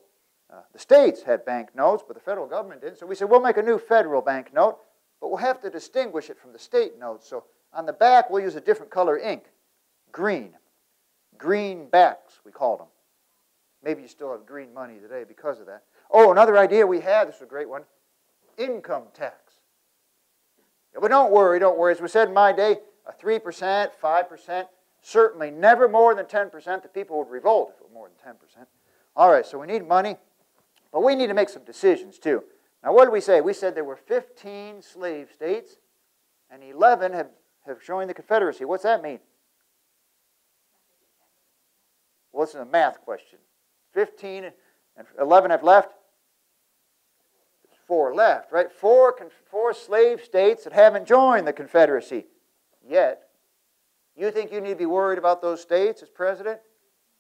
The states had bank notes, but the federal government didn't. So we said, we'll make a new federal bank note, but we'll have to distinguish it from the state notes. So on the back, we'll use a different color ink. Green. Greenbacks, we called them. Maybe you still have green money today because of that. Oh, another idea we had, this was a great one, income tax. But don't worry, don't worry. As we said in my day, a 3%, 5%, certainly never more than 10%. The people would revolt if it were more than 10%. All right, so we need money, but we need to make some decisions too. Now, what did we say? We said there were 15 slave states, and 11 have joined the Confederacy. What's that mean? Well, this is a math question. 15 and 11 have left. 4 left, right? 4 slave states that haven't joined the Confederacy yet. You think you need to be worried about those states as president?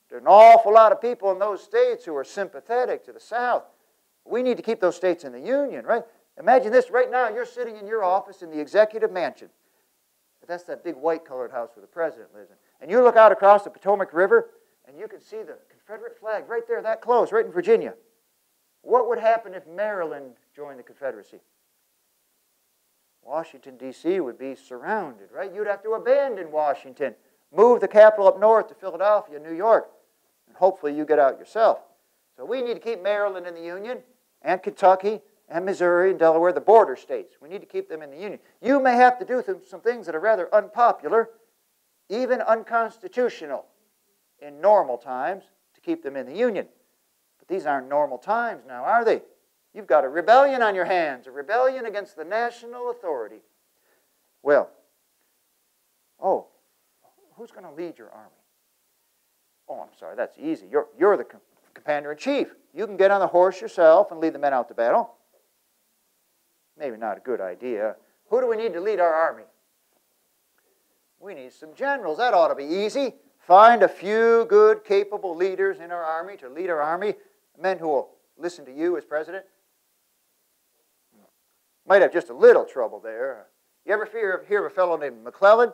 There are an awful lot of people in those states who are sympathetic to the South. We need to keep those states in the Union, right? Imagine this. Right now, you're sitting in your office in the Executive Mansion. That's that big white-colored house where the president lives in. And you look out across the Potomac River, and you can see the Confederate flag right there, that close, right in Virginia. What would happen if Maryland joined the Confederacy? Washington, D.C. would be surrounded, right? You'd have to abandon Washington, move the capital up north to Philadelphia, New York, and hopefully you get out yourself. So we need to keep Maryland in the Union, and Kentucky, and Missouri, and Delaware, the border states. We need to keep them in the Union. You may have to do some things that are rather unpopular, even unconstitutional in normal times to keep them in the Union. But these aren't normal times now, are they? You've got a rebellion on your hands, a rebellion against the national authority. Well, who's going to lead your army? Oh, I'm sorry, that's easy. You're the commander-in-chief. You can get on the horse yourself and lead the men out to battle. Maybe not a good idea. Who do we need to lead our army? We need some generals. That ought to be easy. Find a few good, capable leaders in our army to lead our army, men who will listen to you as president? Might have just a little trouble there. You ever hear of a fellow named McClellan?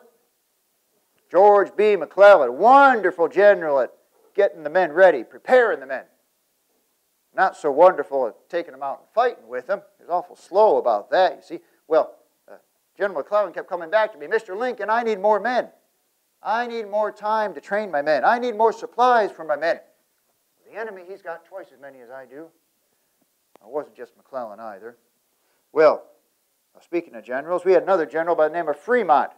George B. McClellan, wonderful general at getting the men ready, preparing the men. Not so wonderful at taking them out and fighting with them. He was awful slow about that, you see. Well, General McClellan kept coming back to me, Mr. Lincoln, I need more men. I need more time to train my men. I need more supplies for my men. The enemy, he's got twice as many as I do. It wasn't just McClellan either. Well, speaking of generals, we had another general by the name of Fremont.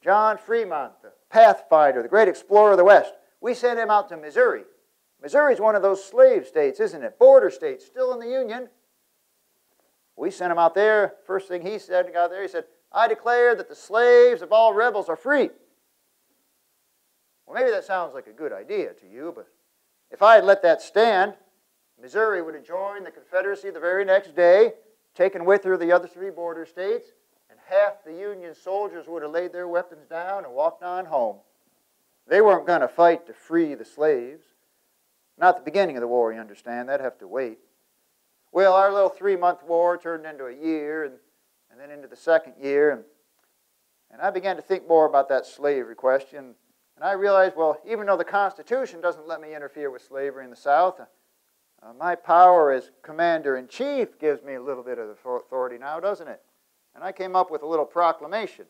John Fremont, the pathfinder, the great explorer of the West. We sent him out to Missouri. Missouri is one of those slave states, isn't it? Border states, still in the Union. We sent him out there. First thing he said, got there, he said, I declare that the slaves of all rebels are free. Well, maybe that sounds like a good idea to you, but if I had let that stand, Missouri would have joined the Confederacy the very next day, taken with her the other 3 border states, and half the Union soldiers would have laid their weapons down and walked on home. They weren't going to fight to free the slaves. Not the beginning of the war, you understand. That'd have to wait. Well, our little 3-month war turned into a year, and then into the second year, and I began to think more about that slavery question, and I realized, well, even though the Constitution doesn't let me interfere with slavery in the South, my power as Commander-in-Chief gives me a little bit of authority now, doesn't it? And I came up with a little proclamation.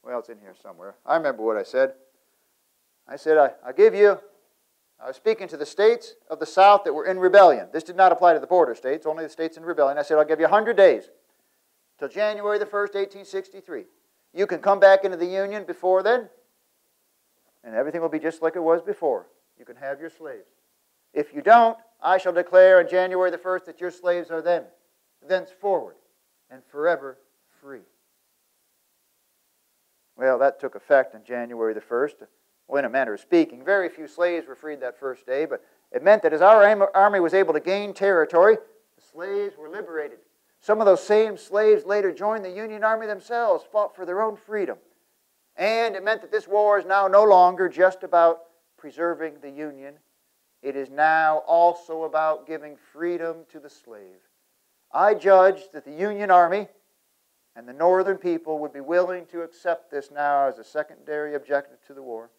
Well, it's in here somewhere. I remember what I said. I said, I was speaking to the states of the South that were in rebellion. This did not apply to the border states, only the states in rebellion. I said, I'll give you 100 days, till January the 1st, 1863. You can come back into the Union before then, and everything will be just like it was before. You can have your slaves. If you don't, I shall declare on January the 1st that your slaves are thenceforward and forever free. Well, that took effect on January the 1st. Well, in a manner of speaking, very few slaves were freed that first day, but it meant that as our army was able to gain territory, the slaves were liberated. Some of those same slaves later joined the Union Army themselves, fought for their own freedom. And it meant that this war is now no longer just about preserving the Union. It is now also about giving freedom to the slave. I judged that the Union Army and the Northern people would be willing to accept this now as a secondary objective to the war.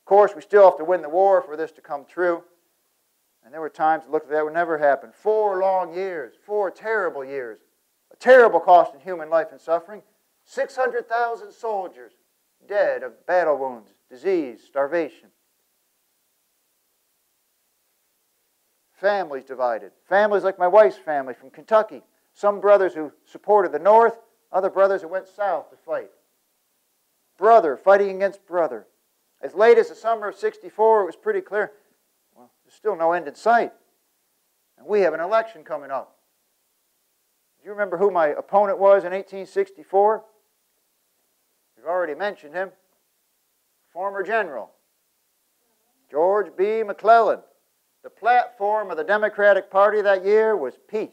Of course, we still have to win the war for this to come true. And there were times it looked like that would never happen. 4 long years, 4 terrible years, a terrible cost in human life and suffering. 600,000 soldiers dead of battle wounds, disease, starvation. Families divided. Families like my wife's family from Kentucky. Some brothers who supported the North, other brothers who went south to fight. Brother fighting against brother. As late as the summer of '64, it was pretty clear, well, there's still no end in sight. And we have an election coming up. Do you remember who my opponent was in 1864? We've already mentioned him. Former general, George B. McClellan. The platform of the Democratic Party that year was peace.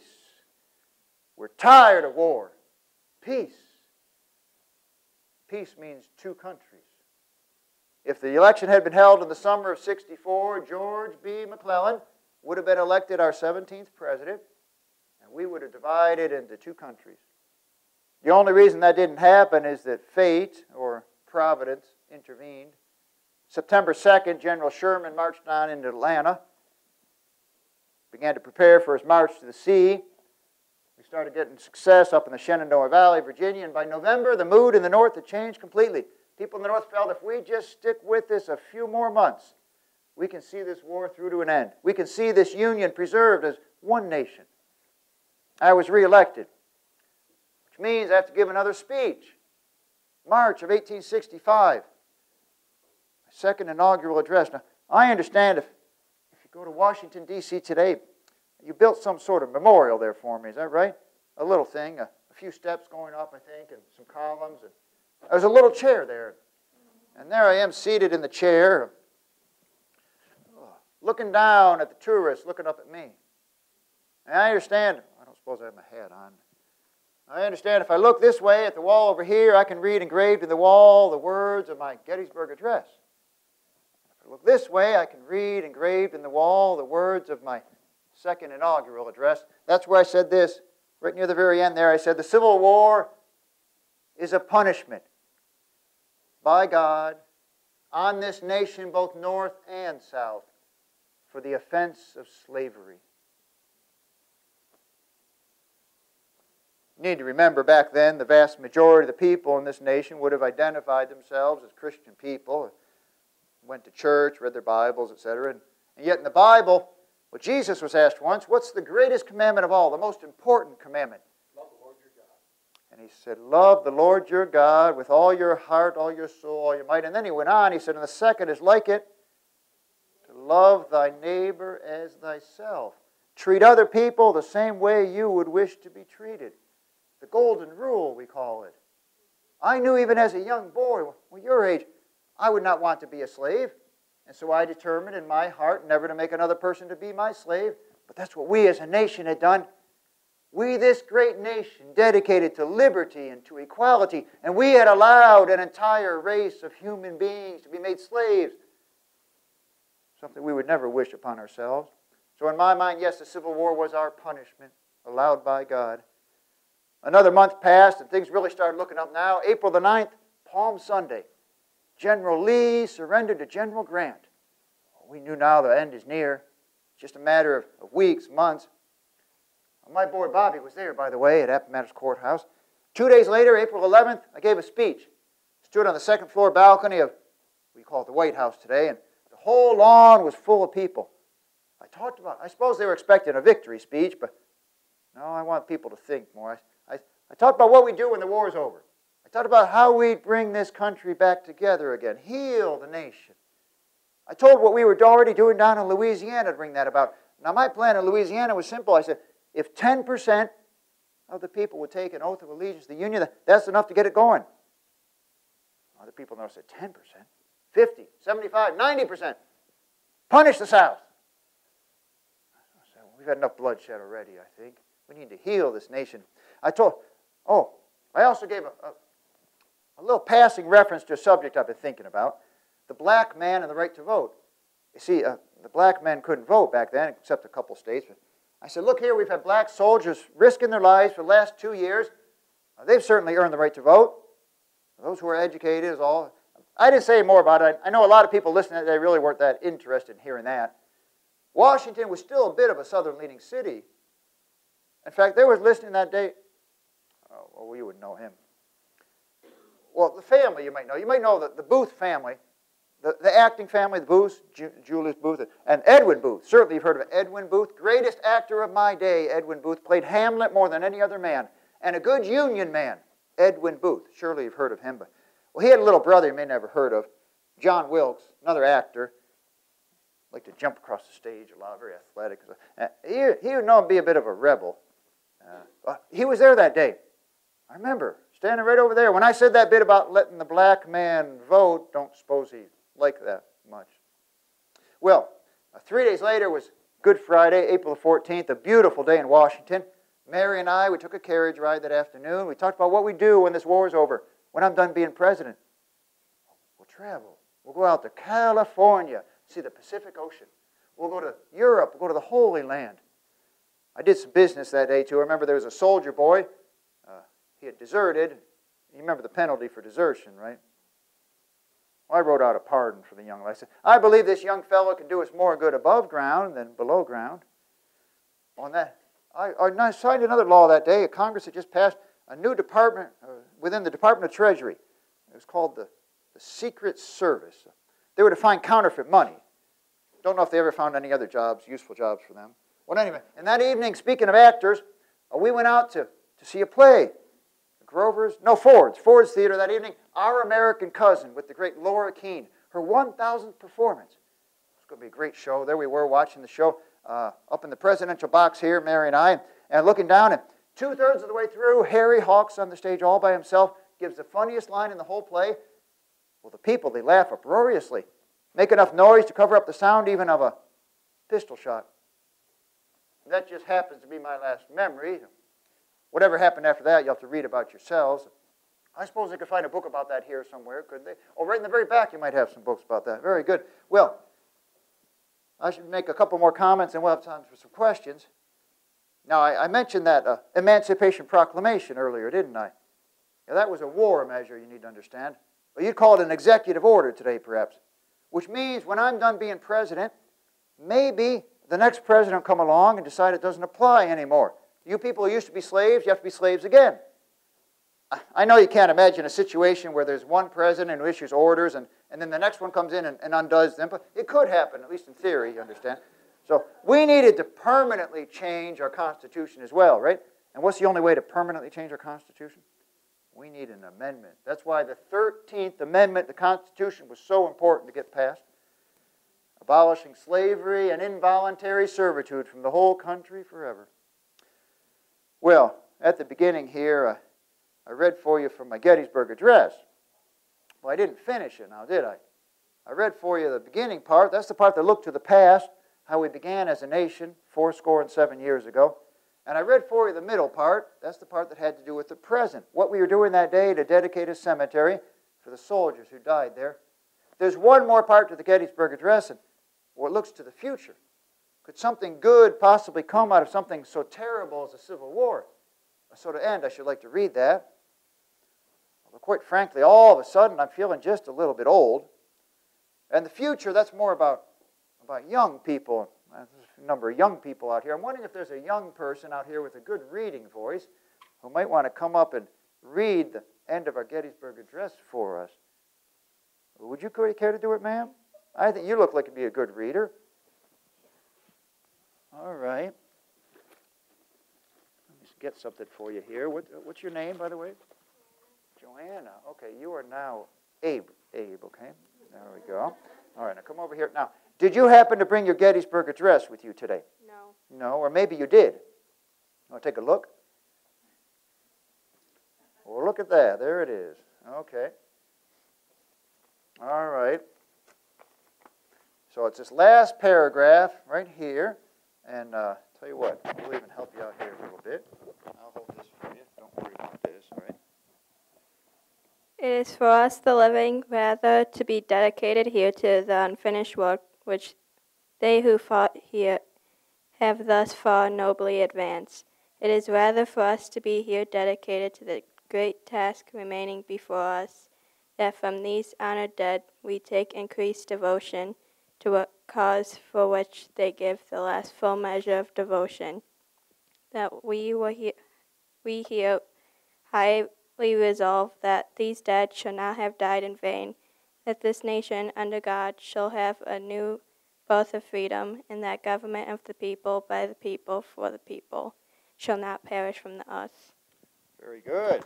We're tired of war. Peace. Peace means 2 countries. If the election had been held in the summer of '64, George B. McClellan would have been elected our 17th president, and we would have divided into 2 countries. The only reason that didn't happen is that fate, or Providence, intervened. September 2nd, General Sherman marched on into Atlanta, began to prepare for his march to the sea. We started getting success up in the Shenandoah Valley, Virginia, and by November, the mood in the North had changed completely. People in the North felt if we just stick with this a few more months, we can see this war through to an end. We can see this Union preserved as one nation. I was reelected, which means I have to give another speech. March of 1865, my second inaugural address. Now, I understand if you go to Washington, D.C. today, you built some sort of memorial there for me. Is that right? A little thing, a few steps going up, I think, and some columns. And there's a little chair there. And there I am seated in the chair, looking down at the tourists, looking up at me. And I understand, I don't suppose I have my hat on. I understand if I look this way at the wall over here, I can read engraved in the wall the words of my Gettysburg Address. If I look this way, I can read engraved in the wall the words of my second inaugural address. That's where I said this, right near the very end there. I said, the Civil War is a punishment by God on this nation, both North and South, for the offense of slavery. You need to remember back then, the vast majority of the people in this nation would have identified themselves as Christian people, went to church, read their Bibles, etc. And yet in the Bible, well, Jesus was asked once, what's the greatest commandment of all, the most important commandment? Love the Lord your God. And he said, love the Lord your God with all your heart, all your soul, all your might. And then he went on, he said, and the second is like it, to love thy neighbor as thyself. Treat other people the same way you would wish to be treated. The golden rule, we call it. I knew even as a young boy, well, your age, I would not want to be a slave. And so I determined in my heart never to make another person to be my slave. But that's what we as a nation had done. We, this great nation, dedicated to liberty and to equality, and we had allowed an entire race of human beings to be made slaves. Something we would never wish upon ourselves. So in my mind, yes, the Civil War was our punishment, allowed by God. Another month passed, and things really started looking up now. April the 9th, Palm Sunday. General Lee surrendered to General Grant. We knew now the end is near. It's just a matter of weeks, months. My boy Bobby was there, by the way, at Appomattox Courthouse. 2 days later, April 11th, I gave a speech. Stood on the second floor balcony of, we call it the White House today, and the whole lawn was full of people. I talked about, I suppose they were expecting a victory speech, but no, I want people to think more. I talked about what we do when the war is over. I talked about how we bring this country back together again, heal the nation. I told what we were already doing down in Louisiana to bring that about. Now, my plan in Louisiana was simple. I said, if 10% of the people would take an oath of allegiance to the Union, that's enough to get it going. Other people noticed that 10%, 50, 75, 90%. Punish the South. I said, well, we've had enough bloodshed already, I think. We need to heal this nation. I also gave a little passing reference to a subject I've been thinking about. The black man and the right to vote. You see, the black men couldn't vote back then, except a couple states. But I said, look here, we've had black soldiers risking their lives for the last 2 years. They've certainly earned the right to vote. Those who are educated is all. I didn't say more about it. I know a lot of people listening, they really weren't that interested in hearing that. Washington was still a bit of a southern-leaning city. In fact, they were listening that day. Oh, well, you would know him. Well, the family you might know. You might know the Booth family, the acting family, the Booths, Julius Booth, and Edwin Booth. Certainly you've heard of Edwin Booth. Greatest actor of my day, Edwin Booth. Played Hamlet more than any other man. And a good Union man, Edwin Booth. Surely you've heard of him. But, well, he had a little brother you may never heard of, John Wilkes, another actor. Liked to jump across the stage a lot, very athletic. He would know him be a bit of a rebel. He was there that day. I remember, standing right over there. When I said that bit about letting the black man vote, don't suppose he liked that much. Well, 3 days later was Good Friday, April the 14th, a beautiful day in Washington. Mary and I, we took a carriage ride that afternoon. We talked about what we do when this war is over, when I'm done being president. We'll travel. We'll go out to California, see the Pacific Ocean. We'll go to Europe, we'll go to the Holy Land. I did some business that day, too. I remember there was a soldier boy. He had deserted. You remember the penalty for desertion, right? Well, I wrote out a pardon for the young lad. I said, I believe this young fellow can do us more good above ground than below ground. On that, I signed another law that day. Congress had just passed a new department within the Department of Treasury. It was called the Secret Service. They were to find counterfeit money. Don't know if they ever found any other jobs, useful jobs for them. Well, anyway, and that evening, speaking of actors, we went out to see a play. Ford's Theater that evening. Our American Cousin with the great Laura Keene. Her 1,000th performance. It's going to be a great show. There we were watching the show up in the presidential box here, Mary and I, and looking down, and 2/3 of the way through, Harry Hawks on the stage all by himself gives the funniest line in the whole play. Well, the people, they laugh uproariously. Make enough noise to cover up the sound even of a pistol shot. That just happens to be my last memory. Whatever happened after that, you'll have to read about yourselves. I suppose they could find a book about that here somewhere, couldn't they? Oh, right in the very back you might have some books about that. Very good. Well, I should make a couple more comments and we'll have time for some questions. Now, I mentioned that Emancipation Proclamation earlier, didn't I? Now, that was a war measure, you need to understand. Well, you'd call it an executive order today, perhaps. Which means when I'm done being president, maybe the next president will come along and decide it doesn't apply anymore. You people who used to be slaves, you have to be slaves again. I know you can't imagine a situation where there's one president who issues orders and then the next one comes in and undoes them, but it could happen, at least in theory, you understand. So we needed to permanently change our Constitution as well, right? And what's the only way to permanently change our Constitution? We need an amendment. That's why the 13th Amendment to the Constitution was so important to get passed. Abolishing slavery and involuntary servitude from the whole country forever. Well, at the beginning here, I read for you from my Gettysburg Address. Well, I didn't finish it now, did I? I read for you the beginning part. That's the part that looked to the past, how we began as a nation 77 years ago. And I read for you the middle part. That's the part that had to do with the present. What we were doing that day to dedicate a cemetery for the soldiers who died there. There's one more part to the Gettysburg Address, and it looks to the future. Could something good possibly come out of something so terrible as a civil war? So to end, I should like to read that. Well, quite frankly, all of a sudden, I'm feeling just a little bit old. And the future, that's more about young people. There's a number of young people out here. I'm wondering if there's a young person out here with a good reading voice who might want to come up and read the end of our Gettysburg Address for us. Would you care to do it, ma'am? I think you look like you'd be a good reader. All right. Let me get something for you here. What's your name, by the way? Joanna. Okay, you are now Abe. Abe, okay? There we go. All right, now come over here. Now, did you happen to bring your Gettysburg Address with you today? No. No, or maybe you did. Want to take a look? Well, look at that. There it is. Okay. All right. So it's this last paragraph right here. And tell you what, we'll even help you out here a little bit. I'll hold this for you. Don't worry about this, all right? It is for us, the living, rather to be dedicated here to the unfinished work which they who fought here have thus far nobly advanced. It is rather for us to be here dedicated to the great task remaining before us, that from these honored dead we take increased devotion to a cause for which they give the last full measure of devotion, that we here highly resolve that these dead shall not have died in vain, that this nation under God shall have a new birth of freedom, and that government of the people, by the people, for the people, shall not perish from the earth. Very good.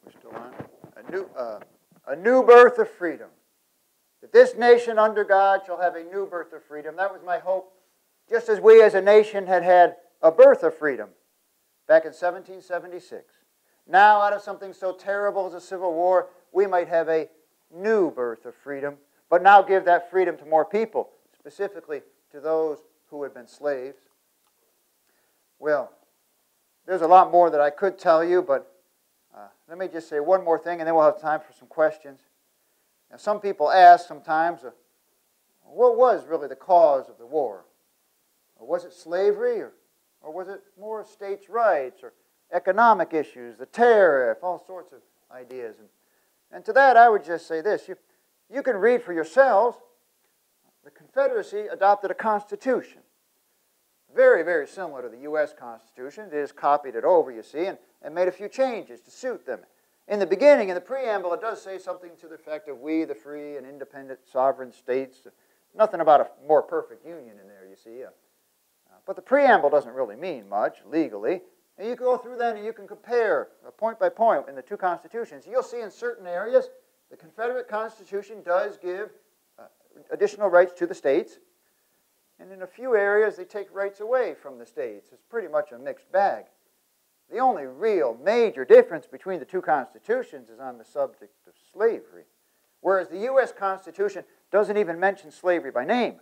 We're still on. A new birth of freedom. That this nation under God shall have a new birth of freedom. That was my hope. Just as we as a nation had a birth of freedom back in 1776. Now, out of something so terrible as a civil war, we might have a new birth of freedom, but now give that freedom to more people, specifically to those who had been slaves. Well, there's a lot more that I could tell you, but let me just say one more thing, and then we'll have time for some questions. Now, some people ask sometimes, what was really the cause of the war? Or was it slavery, or was it more states' rights, or economic issues, the tariff, all sorts of ideas? And to that, I would just say this. You can read for yourselves. The Confederacy adopted a constitution. Very, very similar to the U.S. Constitution. They just copied it over, you see, and made a few changes to suit them. In the beginning, in the preamble, it does say something to the effect of we, the free and independent sovereign states. Nothing about a more perfect union in there, you see. But the preamble doesn't really mean much legally. And you can go through that and you can compare point by point in the two constitutions. You'll see in certain areas the Confederate Constitution does give additional rights to the states. And in a few areas, they take rights away from the states. It's pretty much a mixed bag. The only real major difference between the two constitutions is on the subject of slavery. Whereas the U.S. Constitution doesn't even mention slavery by name.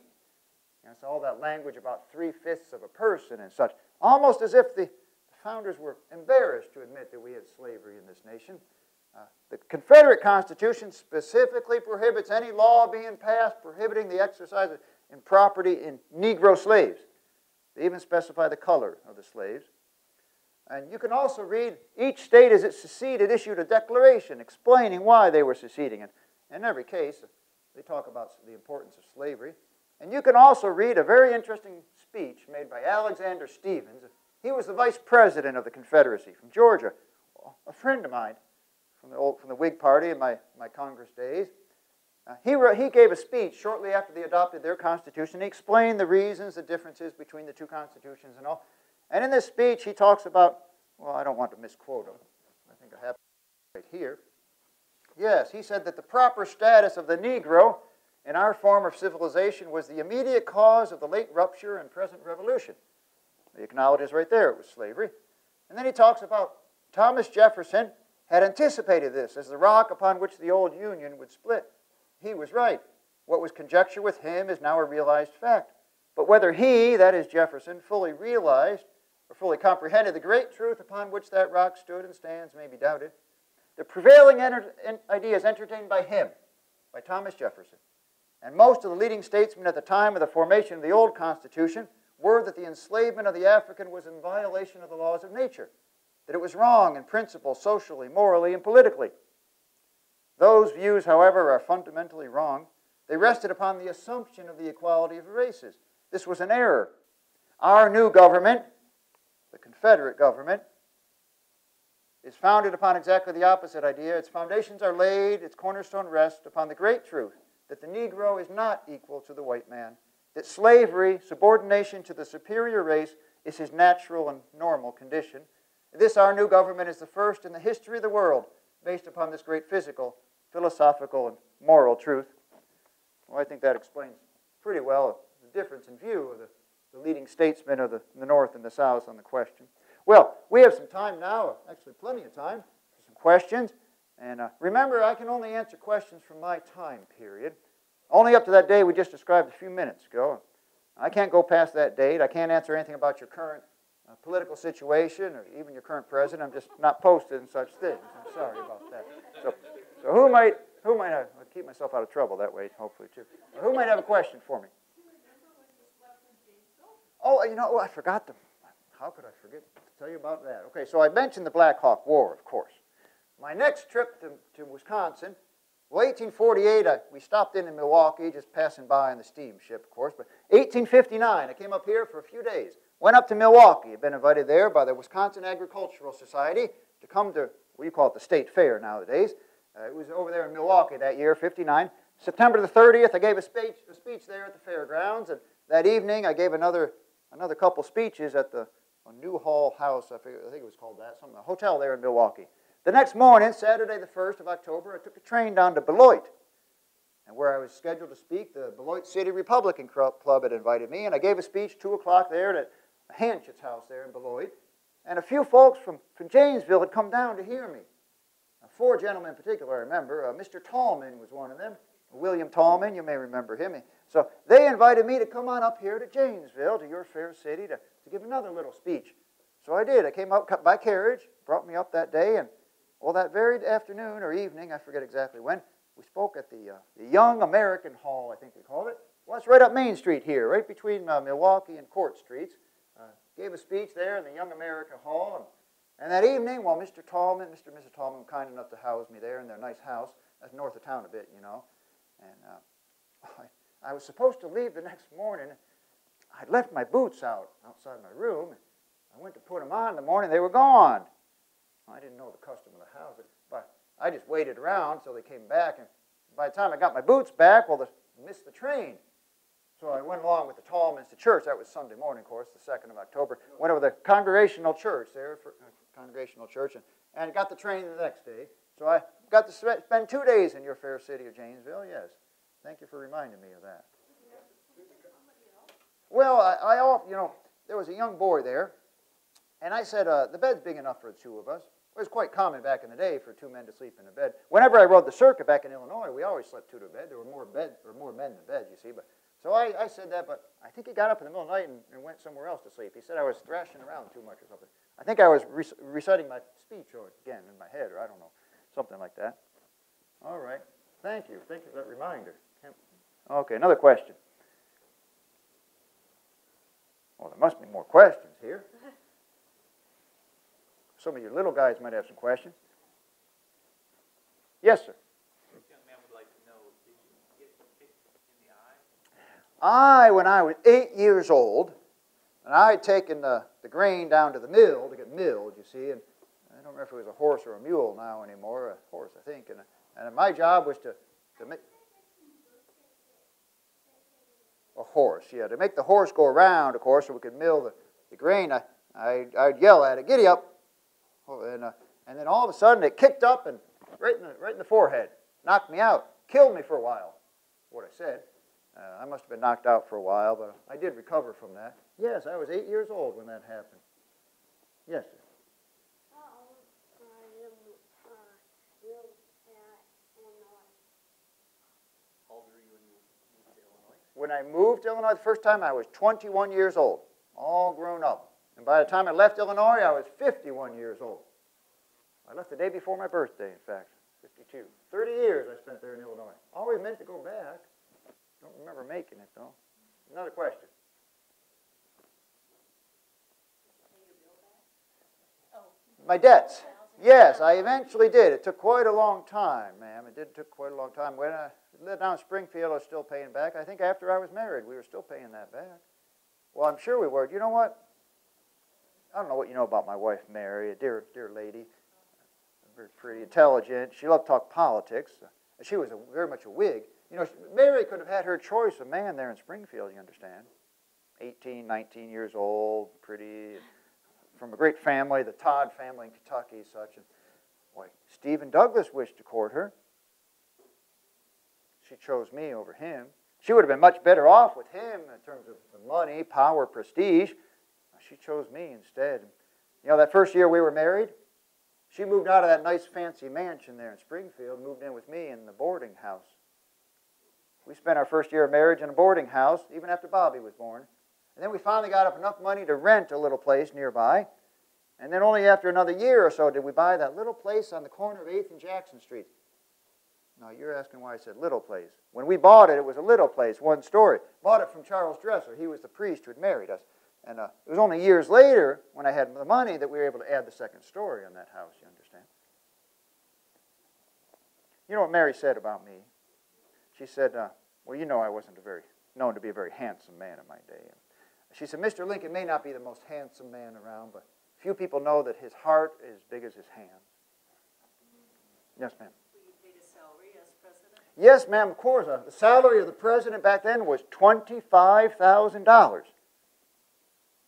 It's all that language about 3/5 of a person and such. Almost as if the founders were embarrassed to admit that we had slavery in this nation. The Confederate Constitution specifically prohibits any law being passed prohibiting the exercise of property in Negro slaves. They even specify the color of the slaves. And you can also read, each state as it seceded issued a declaration explaining why they were seceding. And in every case, they talk about the importance of slavery. And you can also read a very interesting speech made by Alexander Stephens. He was the vice president of the Confederacy from Georgia, a friend of mine from the Whig Party in my Congress days. He gave a speech shortly after they adopted their Constitution. He explained the reasons, the differences between the two constitutions and all. And in this speech, he talks about, well, I don't want to misquote him. I think I have it right here. Yes, he said that the proper status of the Negro in our form of civilization was the immediate cause of the late rupture and present revolution. He acknowledges right there it was slavery. And then he talks about Thomas Jefferson had anticipated this as the rock upon which the old Union would split. He was right. What was conjecture with him is now a realized fact. But whether he, that is Jefferson, fully realized or fully comprehended the great truth upon which that rock stood and stands may be doubted. The prevailing ideas entertained by him, by Thomas Jefferson, and most of the leading statesmen at the time of the formation of the old Constitution were that the enslavement of the African was in violation of the laws of nature, that it was wrong in principle, socially, morally, and politically. Those views, however, are fundamentally wrong. They rested upon the assumption of the equality of races. This was an error. Our new government, the Confederate government, is founded upon exactly the opposite idea. Its foundations are laid, its cornerstone rests upon the great truth that the Negro is not equal to the white man, that slavery, subordination to the superior race, is his natural and normal condition. This, our new government, is the first in the history of the world based upon this great physical, philosophical, and moral truth. Well, I think that explains pretty well the difference in view of the leading statesmen of the North and the South on the question. Well, we have some time now, actually plenty of time, for some questions. And remember, I can only answer questions from my time period. Only up to that day we just described a few minutes ago. I can't go past that date. I can't answer anything about your current political situation or even your current president. I'm just not posted in such things. I'm sorry about that. So who might have, I'll keep myself out of trouble that way, hopefully, too. Who might have a question for me? Oh, you know, I forgot them. How could I forget to tell you about that? Okay, so I mentioned the Black Hawk War, of course. My next trip to Wisconsin, well, 1848, we stopped in Milwaukee, just passing by on the steamship, of course. But 1859, I came up here for a few days. Went up to Milwaukee. I'd been invited there by the Wisconsin Agricultural Society to come to, we call it the State Fair nowadays. It was over there in Milwaukee that year, 59. September the 30th, I gave a speech there at the fairgrounds. And that evening, I gave another couple speeches at the Newhall House, I think it was called that, a hotel there in Milwaukee. The next morning, Saturday the 1st of October, I took a train down to Beloit. And where I was scheduled to speak, the Beloit City Republican Club had invited me, and I gave a speech 2 o'clock there at Hanchett's house there in Beloit. And a few folks from Janesville had come down to hear me. 4 gentlemen in particular, I remember. Mr. Tallman was one of them. William Tallman, you may remember him. So they invited me to come on up here to Janesville, to your fair city, to give another little speech. So I did. I came up by carriage, brought me up that day, and well, that very afternoon or evening, I forget exactly when, we spoke at the Young American Hall, I think they called it. Well, it's right up Main Street here, right between Milwaukee and Court Streets. Gave a speech there in the Young American Hall. And that evening, well, Mr. Tallman, Mr. and Mrs. Tallman were kind enough to house me there in their nice house. That's north of town a bit, you know. And I was supposed to leave the next morning. I'd left my boots outside my room. I went to put them on in the morning. They were gone. I didn't know the custom of the house, but I just waited around till they came back. And by the time I got my boots back, well, I missed the train. So I went along with the Tallmans to church. That was Sunday morning, of course, the 2nd of October. Went over to the Congregational Church there, Congregational Church, and got the train the next day. So I got to spend 2 days in your fair city of Janesville, yes. Thank you for reminding me of that. Well, you know, there was a young boy there, and I said, the bed's big enough for the 2 of us. It was quite common back in the day for 2 men to sleep in a bed. Whenever I rode the circuit back in Illinois, we always slept 2 to a bed. There were more men than beds, you see. But so I said that, but I think he got up in the middle of the night and went somewhere else to sleep. He said I was thrashing around too much or something. I think I was reciting my speech again in my head, or I don't know, something like that. All right. Thank you. Thank you for that reminder. Okay, another question. Well, there must be more questions here. Some of you little guys might have some questions. Yes, sir. This young man would like to know, did you get kicked in the eye? When I was 8 years old, and I had taken the grain down to the mill to get milled, you see, and I don't remember if it was a horse or a mule now anymore, a horse, I think, and my job was to make a horse, yeah, to make the horse go around, of course, so we could mill the grain. I'd yell at it, "Giddy up!" And then all of a sudden it kicked up and right in the forehead, knocked me out, killed me for a while. What I said. I must have been knocked out for a while, but I did recover from that. Yes, I was 8 years old when that happened. Yes, sir. How old were you when you moved to Illinois? When I moved to Illinois the first time, I was 21 years old, all grown up. And by the time I left Illinois, I was 51 years old. I left the day before my birthday, in fact, 52. 30 years I spent there in Illinois. Always meant to go back. Don't remember making it, though. Another question. My debts. Yes, I eventually did. It took quite a long time, ma'am. It did took quite a long time. When I lived down in Springfield, I was still paying back. I think after I was married, we were still paying that back. Well, I'm sure we were. You know what? I don't know what you know about my wife, Mary, a dear lady, very pretty, intelligent. She loved to talk politics. She was very much a Whig. You know, Mary could have had her choice of man there in Springfield, you understand. 18, 19 years old, pretty, from a great family, the Todd family in Kentucky, such. And boy, Stephen Douglas wished to court her. She chose me over him. She would have been much better off with him in terms of money, power, prestige. She chose me instead. You know, that first year we were married, she moved out of that nice fancy mansion there in Springfield, moved in with me in the boarding house. We spent our first year of marriage in a boarding house, even after Bobby was born. And then we finally got up enough money to rent a little place nearby. And then only after another year or so did we buy that little place on the corner of 8th and Jackson Street. Now, you're asking why I said little place. When we bought it, it was a little place, one story. Bought it from Charles Dresser. He was the priest who had married us. And it was only years later, when I had the money, that we were able to add the second story on that house, you understand? You know what Mary said about me? She said, well, you know I wasn't known to be a very handsome man in my day. She said, Mr. Lincoln may not be the most handsome man around, but few people know that his heart is as big as his hands. Yes, ma'am. Were you paid a salary as president? Yes, ma'am, of course. The salary of the president back then was $25,000.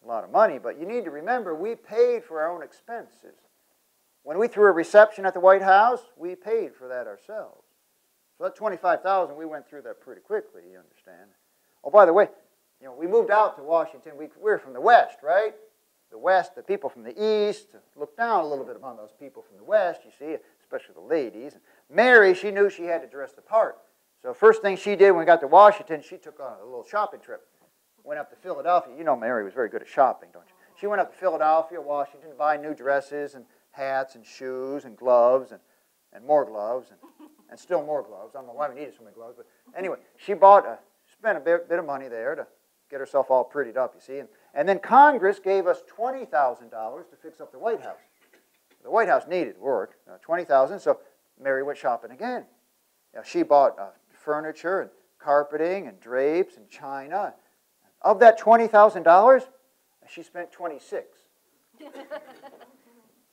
A lot of money, but you need to remember, we paid for our own expenses. When we threw a reception at the White House, we paid for that ourselves. So that $25,000, we went through that pretty quickly, you understand. Oh, by the way, you know, we moved out to Washington. We're from the West, right? The West, the people from the East look down a little bit upon those people from the West, you see, especially the ladies. Mary, she knew she had to dress the part. So first thing she did when we got to Washington, she took on a little shopping trip. Went up to Philadelphia. You know Mary was very good at shopping, don't you? She went up to Philadelphia, Washington, to buy new dresses and hats and shoes and gloves and more gloves and still more gloves. I don't know why we needed so many gloves, but anyway, she spent a bit of money there to get herself all prettied up, you see. And then Congress gave us $20,000 to fix up the White House. The White House needed work, $20,000, so Mary went shopping again. She bought furniture and carpeting and drapes and china. Of that $20,000, she spent $26,000.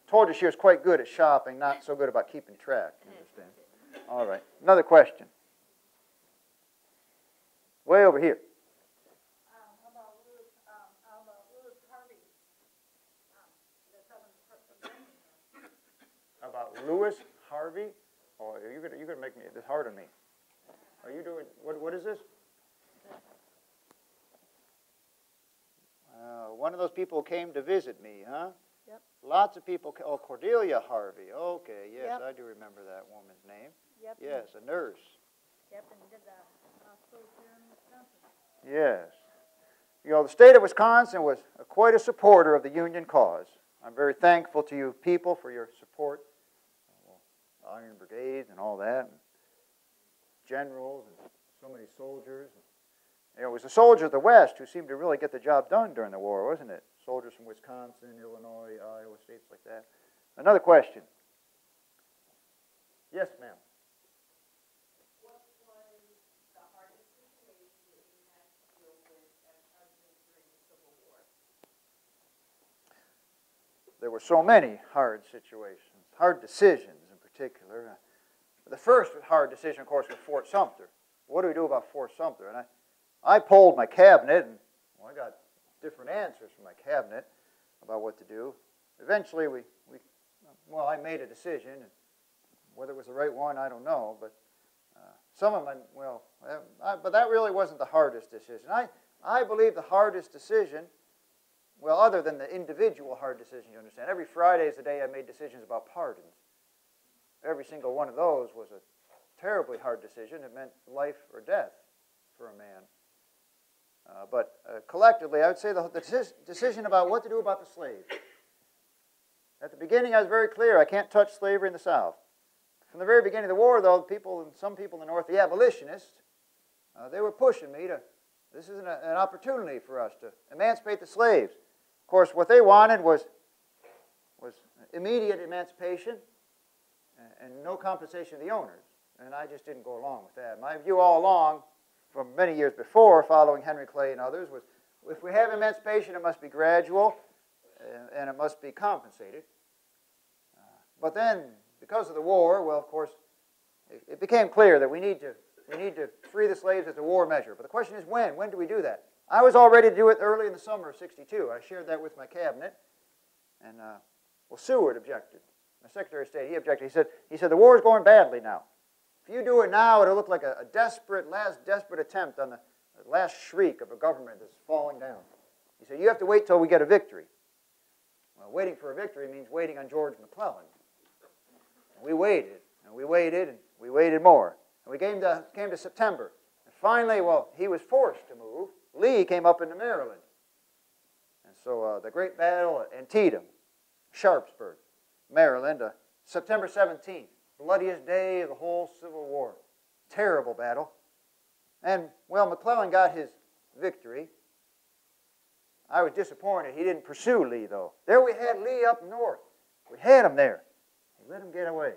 Told you she was quite good at shopping, not so good about keeping track. You understand? All right. Another question. Way over here. How about Lewis Harvey? About Lewis Harvey? Oh, you're gonna make this hard on me. Are you doing what is this? One of those people came to visit me, huh? Yep. Lots of people. Oh, Cordelia Harvey. Okay, yes, Yep. I do remember that woman's name. Yep. Yes, a nurse. Yep, and did the hospitals here in Wisconsin. Yes. You know, the state of Wisconsin was quite a supporter of the Union cause. I'm very thankful to you people for your support. Iron Brigades and all that, and generals and so many soldiers. It was the soldiers of the West who seemed to really get the job done during the war, wasn't it? Soldiers from Wisconsin, Illinois, Iowa, states like that. Another question. Yes, ma'am. What was the hardest situation that you had to deal with as president during the Civil War? There were so many hard situations, hard decisions in particular. The first hard decision, of course, was Fort Sumter. What do we do about Fort Sumter? And I polled my cabinet, and I got different answers from my cabinet about what to do. Eventually, I made a decision, and whether it was the right one, I don't know, but some of them, but that really wasn't the hardest decision. I believe the hardest decision, well, other than the individual hard decision, you understand, every Friday is the day I made decisions about pardons. Every single one of those was a terribly hard decision. It meant life or death for a man. But collectively, I would say the decision about what to do about the slaves. At the beginning, I was very clear. I can't touch slavery in the South. From the very beginning of the war, though, some people in the North, the abolitionists, they were pushing me to, this is an opportunity for us to emancipate the slaves. Of course, what they wanted was immediate emancipation and no compensation to the owners. And I just didn't go along with that. My view all along, from many years before, following Henry Clay and others, was if we have emancipation, it must be gradual and it must be compensated. But then, because of the war, well, of course, it became clear that we need to free the slaves as a war measure. But the question is when? When do we do that? I was all ready to do it early in the summer of '62. I shared that with my cabinet, and Seward objected. My Secretary of State, he objected. He said the war is going badly now. If you do it now, it'll look like a last desperate attempt on the last shriek of a government that's falling down. He said, you have to wait till we get a victory. Well, waiting for a victory means waiting on George McClellan. And we waited, and we waited, and we waited more. And we came to September. And finally, well, he was forced to move. Lee came up into Maryland. And so the great battle at Antietam, Sharpsburg, Maryland, September 17th. Bloodiest day of the whole Civil War. Terrible battle. And, well, McClellan got his victory. I was disappointed he didn't pursue Lee, though. There we had Lee up north. We had him there. He let him get away.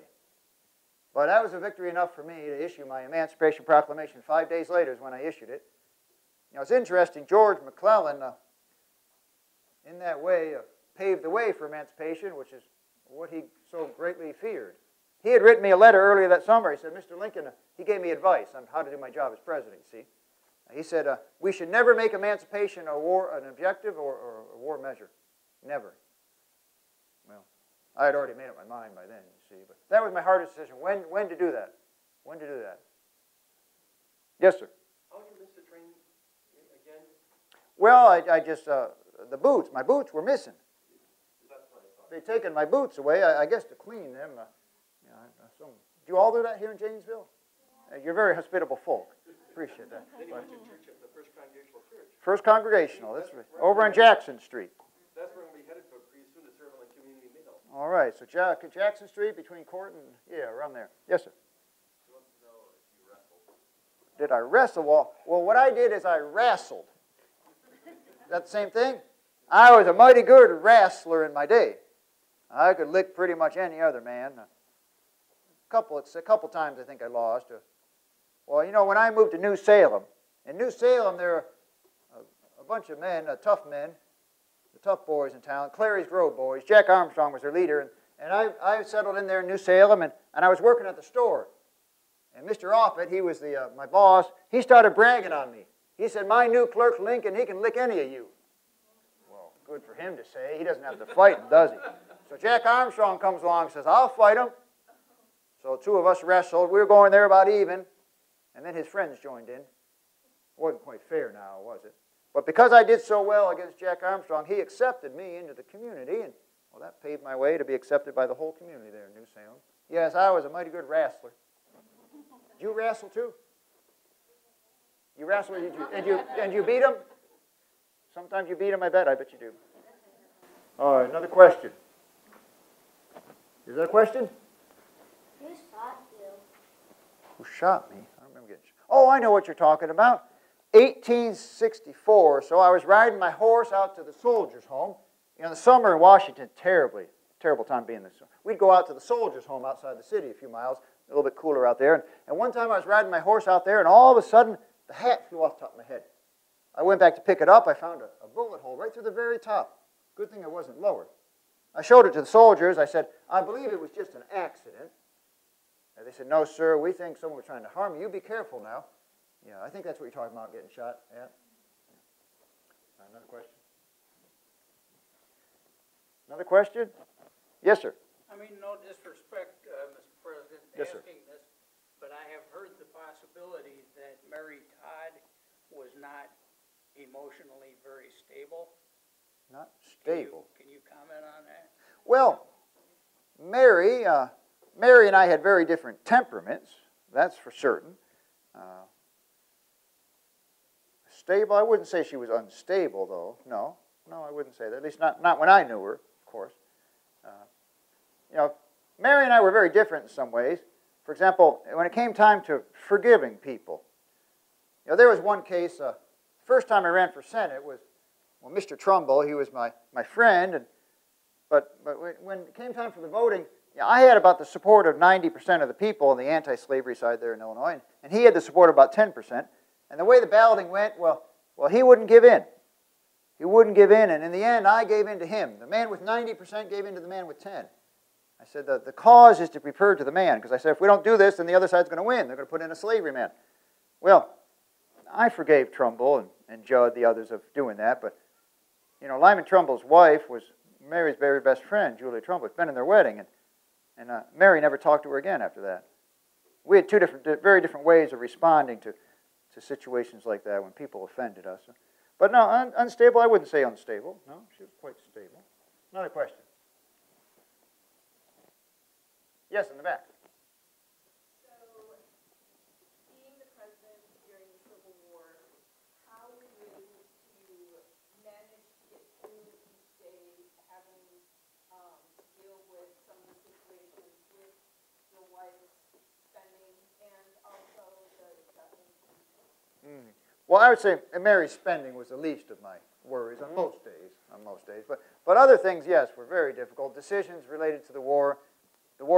But that was a victory enough for me to issue my Emancipation Proclamation. 5 days later is when I issued it. You know, it's interesting, George McClellan, in that way, paved the way for emancipation, which is what he so greatly feared. He had written me a letter earlier that summer. He said, Mr. Lincoln, he gave me advice on how to do my job as president, you see. He said, we should never make emancipation an objective or a war measure. Never. Well, I had already made up my mind by then, you see. But that was my hardest decision, when to do that. When to do that. Yes, sir. How did you miss the train again? Well, I just, the boots, my boots were missing. They'd taken my boots away, I guess to clean them. Do you all do that here in Janesville? You're very hospitable folk. Appreciate that. Then you went to church at the First Congregational Church. First Congregational, that's right. Over on Jackson Street. That's where we'll be headed to pretty soon to serve on the community meal. All right, so Jackson Street between Court and, yeah, around there. Yes, sir. She wants to know if you wrestled. Did I wrestle? Well, what I did is I wrestled. Is that the same thing? I was a mighty good wrestler in my day. I could lick pretty much any other man. A couple times I think I lost. Well, you know, when I moved to New Salem, in New Salem there are a bunch of men, tough men, the tough boys in town, Clary's Grove boys. Jack Armstrong was their leader. And I settled in there in New Salem, and I was working at the store. And Mr. Offutt, he was my boss, he started bragging on me. He said, my new clerk, Lincoln, he can lick any of you. Well, good for him to say. He doesn't have to fight him, does he? So Jack Armstrong comes along and says, I'll fight him. So two of us wrestled. We were going there about even. And then his friends joined in. It wasn't quite fair now, was it? But because I did so well against Jack Armstrong, he accepted me into the community. And, well, that paved my way to be accepted by the whole community there in New Salem. Yes, I was a mighty good wrestler. Did you wrestle too? You wrestle, and you beat him? Sometimes you beat him, I bet you do. All right, another question. Is there a question? Who shot you? Who shot me? I don't remember getting shot. Oh, I know what you're talking about. 1864. So I was riding my horse out to the soldiers' home. You know, the summer in Washington, terrible time being this. We'd go out to the soldiers' home outside the city a few miles, a little bit cooler out there. And one time I was riding my horse out there, and all of a sudden, the hat flew off the top of my head. I went back to pick it up. I found a bullet hole right through the very top. Good thing it wasn't lower. I showed it to the soldiers. I said, I believe it was just an accident. And they said, no, sir, we think someone was trying to harm you. You be careful now. Yeah, I think that's what you're talking about, getting shot at. Another question? Another question? Yes, sir. I mean, no disrespect, Mr. President, Yes, sir. asking this, but I have heard the possibility that Mary Todd was not emotionally very stable. Not stable. Can you comment on that? Well, Mary and I had very different temperaments. That's for certain. Stable, I wouldn't say she was unstable, though. No, I wouldn't say that. At least not when I knew her, of course. You know, Mary and I were very different in some ways. For example, when it came time to forgiving people, you know, there was one case. First time I ran for Senate was, well, Mr. Trumbull. He was my friend, but when it came time for the voting, you know, I had about the support of 90% of the people on the anti-slavery side there in Illinois, and he had the support of about 10%. And the way the balloting went, well, he wouldn't give in. He wouldn't give in, and in the end, I gave in to him. The man with 90% gave in to the man with 10. I said, the cause is to be preferred to the man, because I said, if we don't do this, then the other side's going to win. They're going to put in a slavery man. Well, I forgave Trumbull and Judd, the others, of doing that, but, you know, Lyman Trumbull's wife was Mary's very best friend, Julia Trumbull. It's been in their wedding, and Mary never talked to her again after that. We had two very different ways of responding to situations like that when people offended us. But no, unstable, I wouldn't say unstable. No, she was quite stable. Another question. Yes, in the back. So, being the president during the Civil War, how were you able to manage to get through each day, having to deal with some of the situations with your wife's spending and also the death of people? Well, I would say Mary's spending was the least of my worries on most days. But other things, yes, were very difficult. Decisions related to the war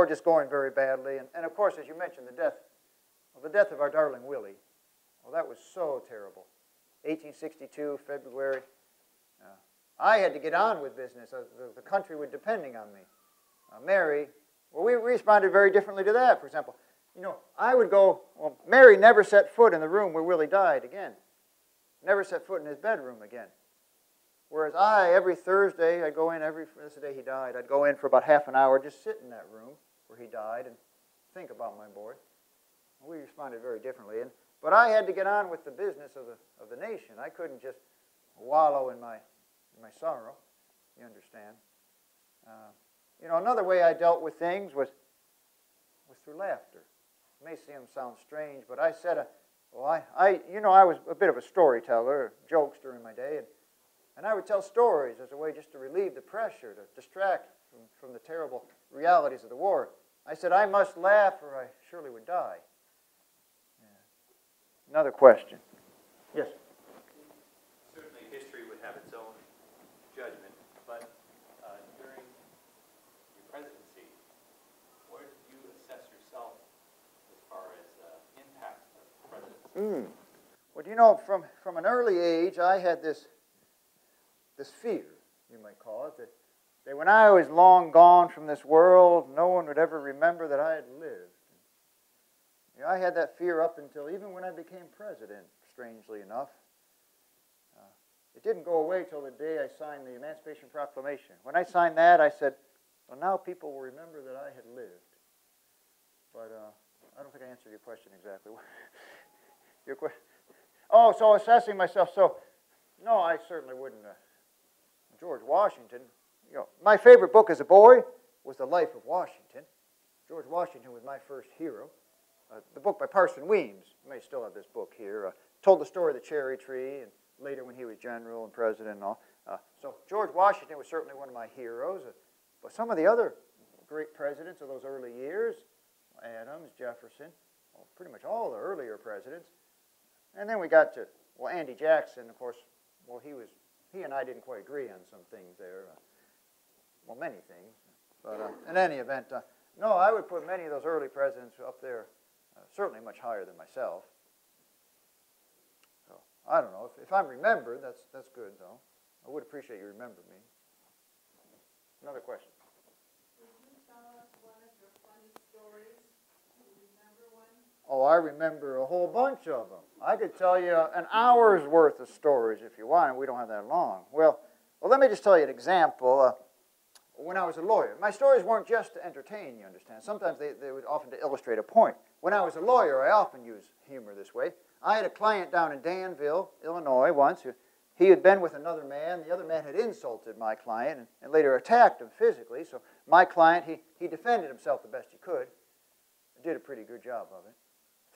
just going very badly, and of course, as you mentioned, the death of our darling Willie. Well, that was so terrible. 1862, February. I had to get on with business. The country was depending on me. Mary, well, we responded very differently to that. For example, you know, I would go, well, Mary never set foot in the room where Willie died again. Never set foot in his bedroom again. Whereas every Thursday, I'd go in, that's the day he died, I'd go in for about half an hour, just sit in that room where he died and think about my boy. We responded very differently. But I had to get on with the business of the nation. I couldn't just wallow in my sorrow, you understand. You know, another way I dealt with things was through laughter. It may sound strange, but I said, I was a bit of a storyteller, a jokester in my day, and I would tell stories as a way just to relieve the pressure, to distract from the terrible realities of the war. I said, I must laugh or I surely would die. Yeah. Another question. Yes? Certainly history would have its own judgment, but during your presidency, where did you assess yourself as far as impact of presidency? Well, you know, from an early age, I had this fear, you might call it, that when I was long gone from this world, no one would ever remember that I had lived. You know, I had that fear up until even when I became president, strangely enough. It didn't go away till the day I signed the Emancipation Proclamation. When I signed that, I said, well, now people will remember that I had lived. But I don't think I answered your question exactly. Your question? Oh, so assessing myself. So, no, I certainly wouldn't. George Washington, you know, my favorite book as a boy was The Life of Washington. George Washington was my first hero. The book by Parson Weems, you may still have this book here, told the story of the cherry tree, and later when he was general and president and all. So George Washington was certainly one of my heroes. But some of the other great presidents of those early years, Adams, Jefferson, well, pretty much all the earlier presidents. And then we got to, well, Andy Jackson, of course, well, he and I didn't quite agree on some things there. Well, many things. But in any event, no, I would put many of those early presidents up there, certainly much higher than myself. So, I don't know. If I'm remembered, that's good, though. I would appreciate you remembering me. Another question. Would you tell us one of your funny stories? Do you remember one? Oh, I remember a whole bunch of them. I could tell you an hour's worth of stories if you want, and we don't have that long. Well, let me just tell you an example. When I was a lawyer, my stories weren't just to entertain, you understand. Sometimes they would often to illustrate a point. When I was a lawyer, I often use humor this way. I had a client down in Danville, Illinois, once. He had been with another man. The other man had insulted my client and later attacked him physically. So my client, he defended himself the best he could. Did a pretty good job of it.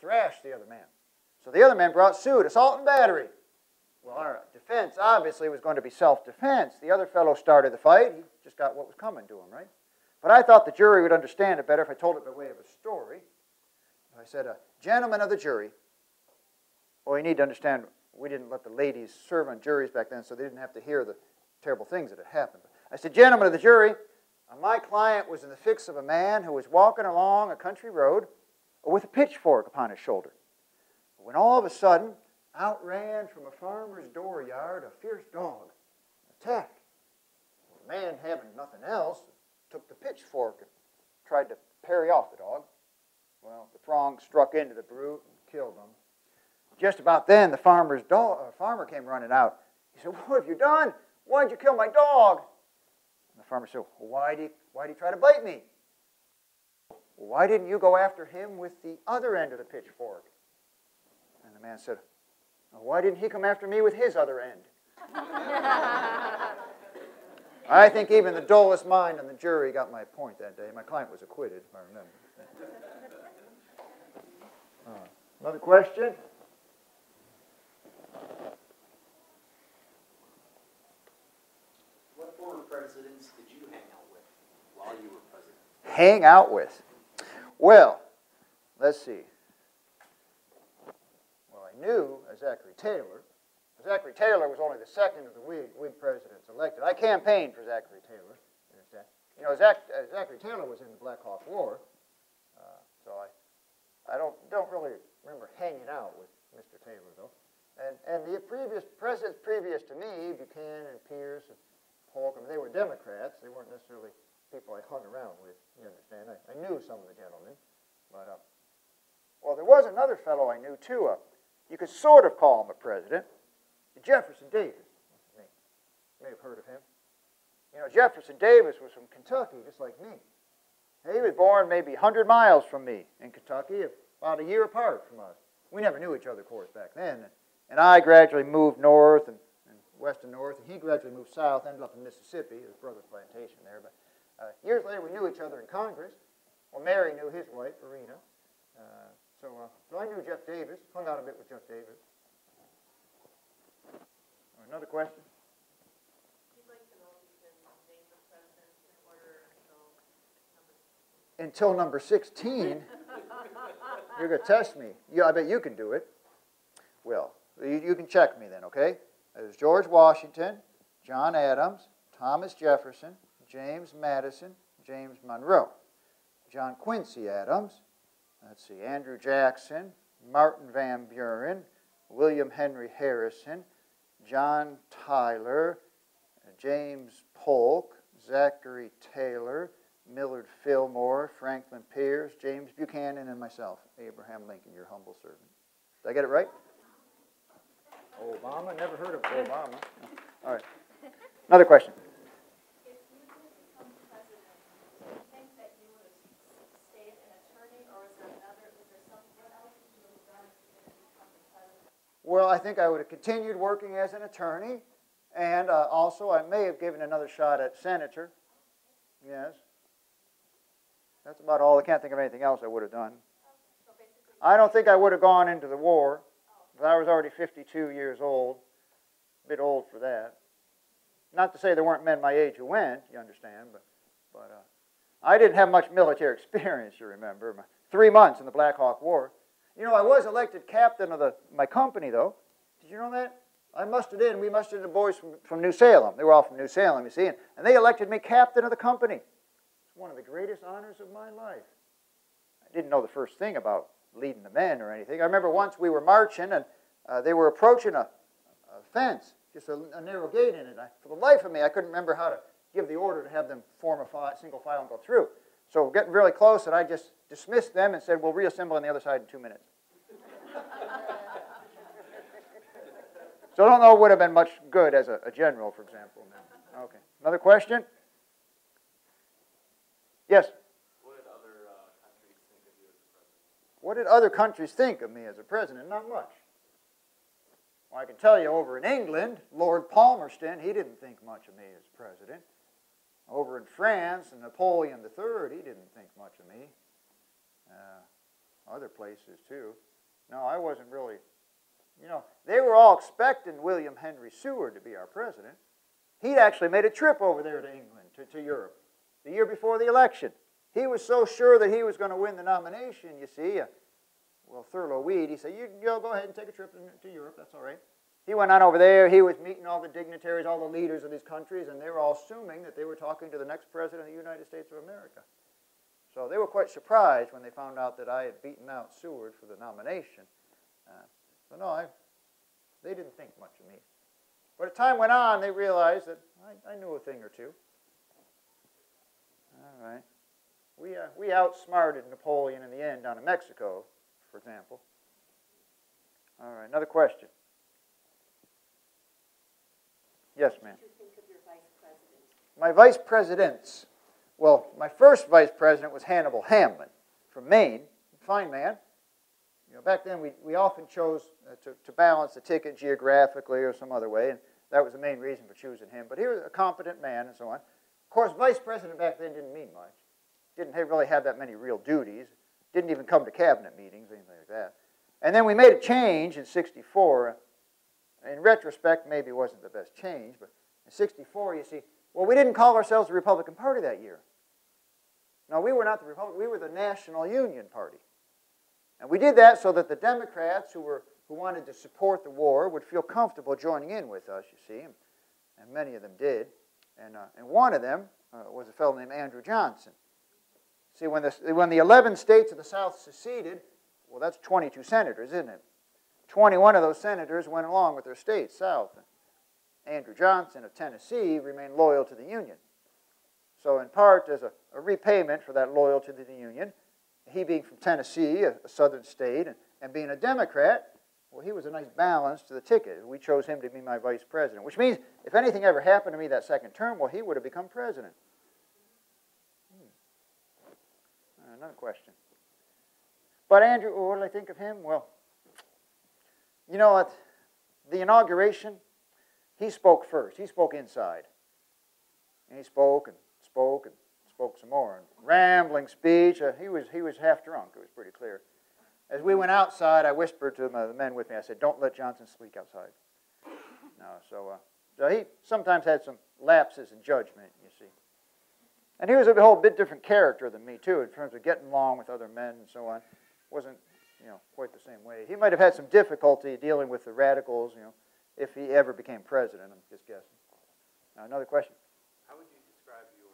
Thrashed the other man. So the other man brought suit, assault and battery. Well, our defense obviously was going to be self-defense. The other fellow started the fight. He just got what was coming to him, right? But I thought the jury would understand it better if I told it by way of a story. I said, gentlemen of the jury. Well, you need to understand, we didn't let the ladies serve on juries back then, so they didn't have to hear the terrible things that had happened. I said, gentlemen of the jury, my client was in the fix of a man who was walking along a country road with a pitchfork upon his shoulder. When all of a sudden, out ran from a farmer's dooryard a fierce dog, attacked. The man, having nothing else, took the pitchfork and tried to parry off the dog. Well, the prong struck into the brute and killed him. Just about then, the farmer came running out. He said, "What have you done? Why'd you kill my dog?" And the farmer said, "Well, why'd he try to bite me?" "Well, why didn't you go after him with the other end of the pitchfork?" And the man said, "Well, why didn't he come after me with his other end?" I think even the dullest mind on the jury got my point that day. My client was acquitted, if I remember. Another question? What former presidents did you hang out with while you were president? Hang out with? Well, let's see. Well, I knew Zachary Taylor. Zachary Taylor was only the second of the Whig presidents elected. I campaigned for Zachary Taylor. You understand? You know, Zachary Taylor was in the Black Hawk War, so I don't really remember hanging out with Mr. Taylor, though. And the previous presidents previous to me, Buchanan, Pierce, and Polk, they were Democrats. They weren't necessarily people I hung around with. You understand? I knew some of the gentlemen, but well, there was another fellow I knew too. You could sort of call him a president. Jefferson Davis. You may have heard of him. You know, Jefferson Davis was from Kentucky, just like me. He was born maybe 100 miles from me in Kentucky, about a year apart from us. We never knew each other, of course, back then. And I gradually moved north and west and north, and he gradually moved south, ended up in Mississippi, his brother's plantation there. But years later, we knew each other in Congress. Well, Mary knew his wife, Verena. So I knew Jeff Davis, hung out a bit with Jeff Davis. Another question? We'd like to know if you can name the presidents in order until number 16. Until number 16? You're going to test me. I bet you can do it. Well, you can check me then, okay? There's George Washington, John Adams, Thomas Jefferson, James Madison, James Monroe, John Quincy Adams, let's see, Andrew Jackson, Martin Van Buren, William Henry Harrison, John Tyler, James Polk, Zachary Taylor, Millard Fillmore, Franklin Pierce, James Buchanan, and myself, Abraham Lincoln, your humble servant. Did I get it right? Obama? Never heard of Obama. All right. Another question. If you did become president, do you think that you would have stayed an attorney, or is there what else would you have done if you didn't become the president? Well, I think I would have continued working as an attorney, and also I may have given another shot at senator. Yes. That's about all. I can't think of anything else I would have done. I don't think I would have gone into the war, because I was already 52 years old. A bit old for that. Not to say there weren't men my age who went, you understand, but I didn't have much military experience, you remember. 3 months in the Black Hawk War. You know, I was elected captain of my company, though. Did you know that? We mustered in the boys from New Salem. They were all from New Salem, you see, and they elected me captain of the company. It's one of the greatest honors of my life. I didn't know the first thing about leading the men or anything. I remember once we were marching, and they were approaching a fence, just a narrow gate in it. For the life of me, I couldn't remember how to give the order to have them form a single file and go through. So getting really close, and I just dismissed them and said, we'll reassemble on the other side in 2 minutes. So I don't know it would have been much good as a general, for example. Okay. Another question? Yes? What did other countries think of you as a president? What did other countries think of me as a president? Not much. Well, I can tell you over in England, Lord Palmerston, he didn't think much of me as president. Over in France, Napoleon III, he didn't think much of me. Other places, too. No, I wasn't really, you know, they were all expecting William Henry Seward to be our president. He'd actually made a trip over there to England, to Europe, the year before the election. He was so sure that he was going to win the nomination, you see. Well, Thurlow Weed, he said, you go ahead and take a trip to Europe, that's all right. He went on over there, he was meeting all the dignitaries, all the leaders of these countries, and they were all assuming that they were talking to the next president of the United States of America. So they were quite surprised when they found out that I had beaten out Seward for the nomination. So no, they didn't think much of me. But as time went on, they realized that I knew a thing or two. All right. We outsmarted Napoleon in the end down in Mexico, for example. All right, another question. Yes, ma'am. What did you think of your vice president? My vice presidents. Well, my first vice president was Hannibal Hamlin from Maine. Fine man. You know, back then we often chose to balance the ticket geographically or some other way, and that was the main reason for choosing him. But he was a competent man and so on. Of course, vice president back then didn't mean much. Didn't really have that many real duties. Didn't even come to cabinet meetings, anything like that. And then we made a change in '64. In retrospect, maybe it wasn't the best change, but in '64, you see, well, we didn't call ourselves the Republican Party that year. No, we were not the Republican, we were the National Union Party. And we did that so that the Democrats who wanted to support the war would feel comfortable joining in with us, you see, and many of them did. And one of them was a fellow named Andrew Johnson. See, when the 11 states of the South seceded, well, that's 22 senators, isn't it? 21 of those senators went along with their states south. Andrew Johnson of Tennessee remained loyal to the Union. So in part, as a repayment for that loyalty to the Union, he being from Tennessee, a southern state, and being a Democrat, well, he was a nice balance to the ticket. We chose him to be my vice president, which means if anything ever happened to me that second term, well, he would have become president. Another question. But Andrew, what did I think of him? Well, you know, at the inauguration, he spoke first. He spoke inside. And he spoke and spoke and spoke some more. And rambling speech. He was half drunk. It was pretty clear. As we went outside, I whispered to the men with me. I said, "Don't let Johnson speak outside." No, so he sometimes had some lapses in judgment, you see. And he was a whole bit different character than me, too, in terms of getting along with other men and so on. Wasn't, you know, quite the same way. He might have had some difficulty dealing with the radicals, you know, if he ever became president. I'm just guessing. Now, another question. How would you describe your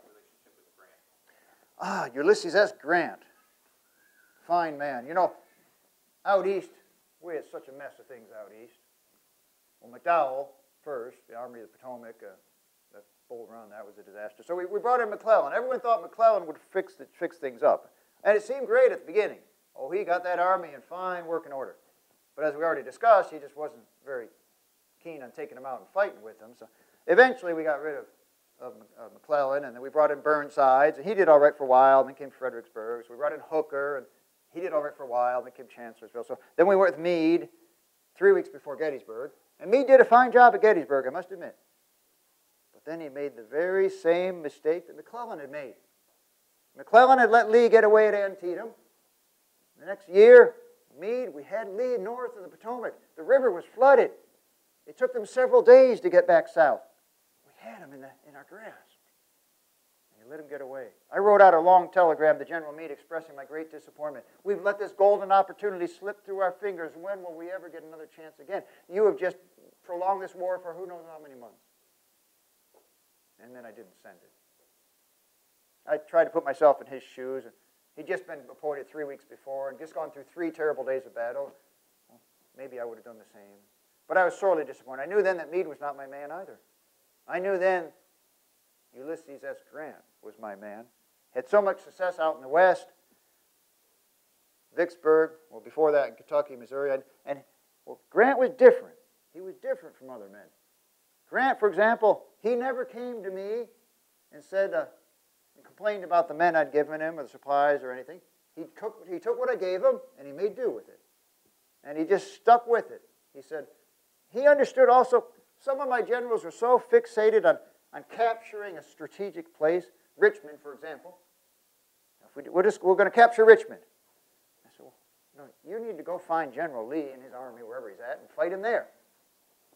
relationship with Grant? Ulysses S. Grant. Fine man. You know, out east, we had such a mess of things out east. Well, McDowell first, the Army of the Potomac, that Bull Run, that was a disaster. So we brought in McClellan. Everyone thought McClellan would fix things up. And it seemed great at the beginning. Oh, he got that army in fine working order. But as we already discussed, he just wasn't very keen on taking them out and fighting with them. So eventually we got rid of McClellan, and then we brought in Burnside, and he did all right for a while, and then came Fredericksburg. So we brought in Hooker, and he did all right for a while, and then came Chancellorsville. So then we went with Meade 3 weeks before Gettysburg. And Meade did a fine job at Gettysburg, I must admit. But then he made the very same mistake that McClellan had made. McClellan had let Lee get away at Antietam. The next year, Meade, we had Lee north of the Potomac. The river was flooded. It took them several days to get back south. had him in our grasp. And he let him get away. I wrote out a long telegram to General Meade expressing my great disappointment. We've let this golden opportunity slip through our fingers. When will we ever get another chance again? You have just prolonged this war for who knows how many months. And then I didn't send it. I tried to put myself in his shoes. He'd just been appointed 3 weeks before and just gone through 3 terrible days of battle. Well, maybe I would have done the same. But I was sorely disappointed. I knew then that Meade was not my man either. I knew then Ulysses S. Grant was my man. Had so much success out in the West, Vicksburg, well, before that in Kentucky, Missouri, and Grant was different. He was different from other men. Grant, for example, he never came to me and said, and complained about the men I'd given him or the supplies or anything. He took what I gave him and he made do with it. And he just stuck with it. He said, he understood also, some of my generals were so fixated on capturing a strategic place, Richmond, for example. We're going to capture Richmond. I said, well, no, you need to go find General Lee and his army, wherever he's at, and fight him there.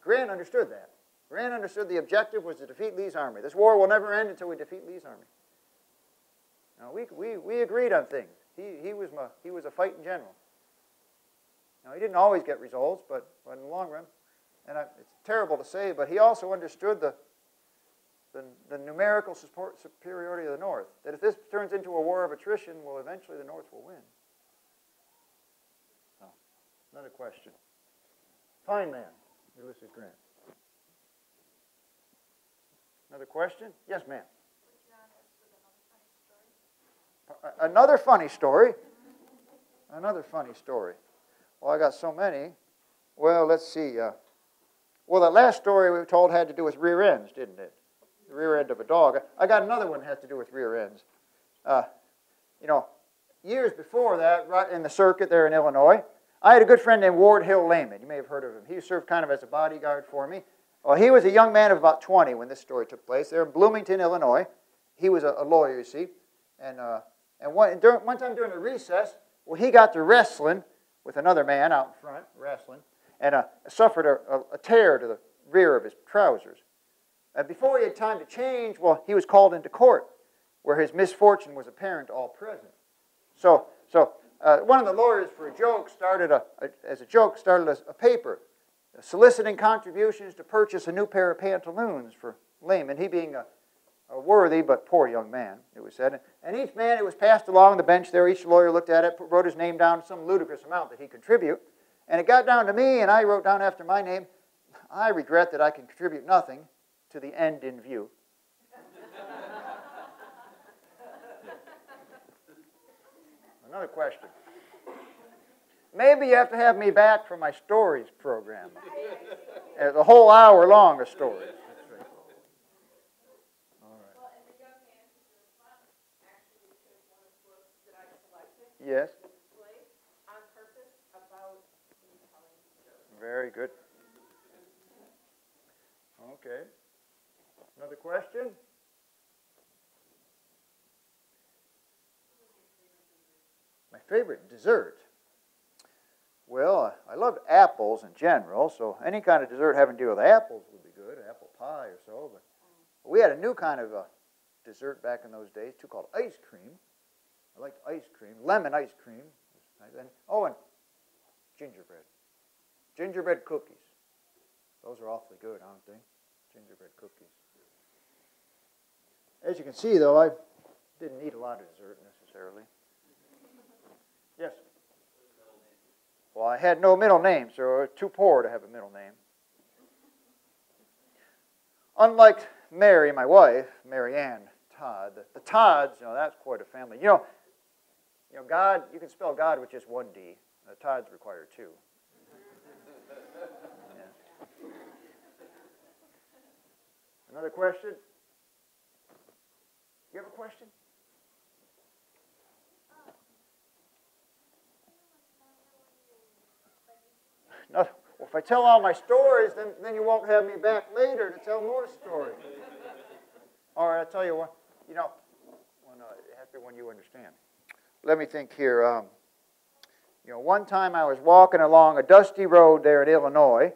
Grant understood that. Grant understood the objective was to defeat Lee's army. This war will never end until we defeat Lee's army. Now, we agreed on things. He was a fighting general. Now, he didn't always get results, but in the long run, and it's terrible to say, but he also understood the numerical superiority of the North, that if this turns into a war of attrition, well, eventually the North will win. Oh, another question. Fine man, Ulysses Grant. Another question? Yes, ma'am. Another funny story. Another funny story. Well, I got so many. Well, let's see. Well, that last story we were told had to do with rear ends, didn't it? The rear end of a dog. I got another one that has to do with rear ends. Years before that, right in the circuit there in Illinois, I had a good friend named Ward Hill Lehman. You may have heard of him. He served kind of as a bodyguard for me. Well, he was a young man of about 20 when this story took place. There in Bloomington, Illinois. He was a lawyer, you see. And one time during the recess, well, he got to wrestling with another man out in front, wrestling, and suffered a tear to the rear of his trousers. And before he had time to change, well, he was called into court, where his misfortune was apparent to all present. So one of the lawyers, for a joke, started a paper soliciting contributions to purchase a new pair of pantaloons for Lehman, he being a worthy but poor young man, it was said. And each man, it was passed along the bench there, each lawyer looked at it, wrote his name down, some ludicrous amount that he'd contribute. And it got down to me, and I wrote down after my name, I regret that I can contribute nothing to the end in view. Another question. Maybe you have to have me back for my stories program. The whole hour long of stories. All right. Well, and the young man who's in front actually took one of the books that I selected. Yes. On purpose about me telling the story. Very good. Okay. Another question? My favorite dessert? Well, I loved apples in general, so any kind of dessert having to do with apples would be good, apple pie or so. But we had a new kind of dessert back in those days, too, called ice cream. I liked ice cream, lemon ice cream. And gingerbread. Gingerbread cookies. Those are awfully good, aren't they? Gingerbread cookies. As you can see, though, I didn't eat a lot of dessert necessarily. Yes? Well, I had no middle name, so I was too poor to have a middle name. Unlike Mary, my wife, Mary Ann Todd, the Todds, that's quite a family. God, you can spell God with just one D. The Todds require two. Yeah. Another question? You have a question? No. Well, if I tell all my stories, then you won't have me back later to tell more stories. All right, I'll tell you what. It has to be one you understand. Let me think here. One time I was walking along a dusty road there in Illinois,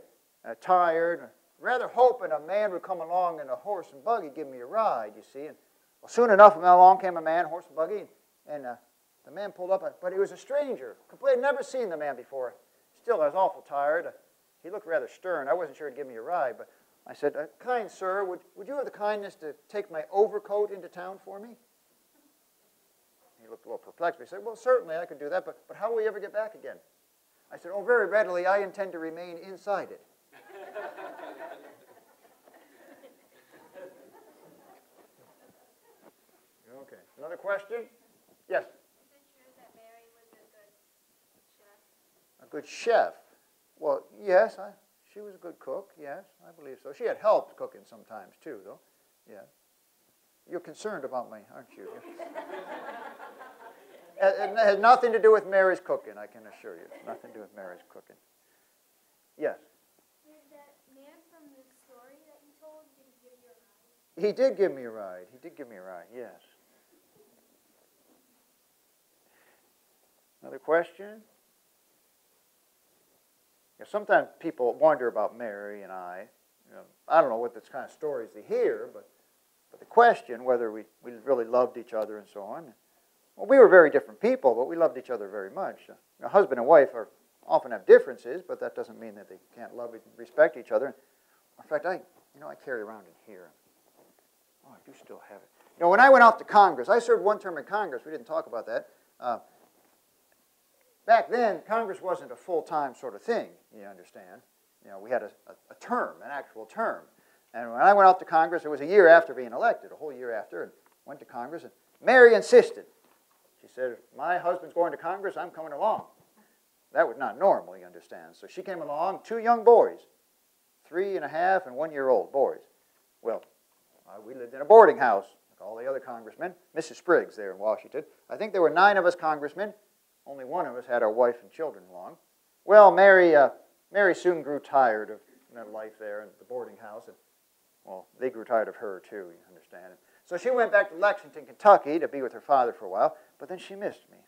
tired, rather hoping a man would come along in a horse and buggy, give me a ride, you see. And well, soon enough, along came a man, horse and buggy, and the man pulled up, but he was a stranger. Completely never seen the man before. Still, I was awful tired. He looked rather stern. I wasn't sure he'd give me a ride, but I said, kind sir, would you have the kindness to take my overcoat into town for me? He looked a little perplexed. He said, well, certainly I could do that, but how will we ever get back again? I said, oh, very readily. I intend to remain inside it. Okay. Another question? Yes? Is it true that Mary was a good chef? A good chef? Well, yes, she was a good cook, yes, I believe so. She had helped cooking sometimes too, though, yeah. You're concerned about me, aren't you? It has nothing to do with Mary's cooking, I can assure you. Nothing to do with Mary's cooking. Yes? Did that man from the story that you told, did he give you a ride? He did give me a ride. He did give me a ride, yes. Another question? Yeah, sometimes people wonder about Mary and I. You know, I don't know what this kind of stories they hear, but the question whether we really loved each other and so on. Well, we were very different people, but we loved each other very much. A husband and wife often have differences, but that doesn't mean that they can't love and respect each other. In fact, I carry around in here. Oh, I do still have it. You know, when I went off to Congress, I served one term in Congress. We didn't talk about that. Back then, Congress wasn't a full-time sort of thing, you understand. You know, we had a term, an actual term. And when I went off to Congress, it was a year after being elected, a whole year after, and went to Congress. And Mary insisted. She said, my husband's going to Congress, I'm coming along. That was not normal, you understand. So she came along, 2 young boys, 3.5 and 1-year-old boys. Well, we lived in a boarding house, like all the other congressmen. Mrs. Spriggs there in Washington. I think there were 9 of us congressmen. Only one of us had our wife and children along. Well, Mary soon grew tired of that life there in the boarding house. And, well, they grew tired of her too, you understand. So she went back to Lexington, Kentucky to be with her father for a while, but then she missed me.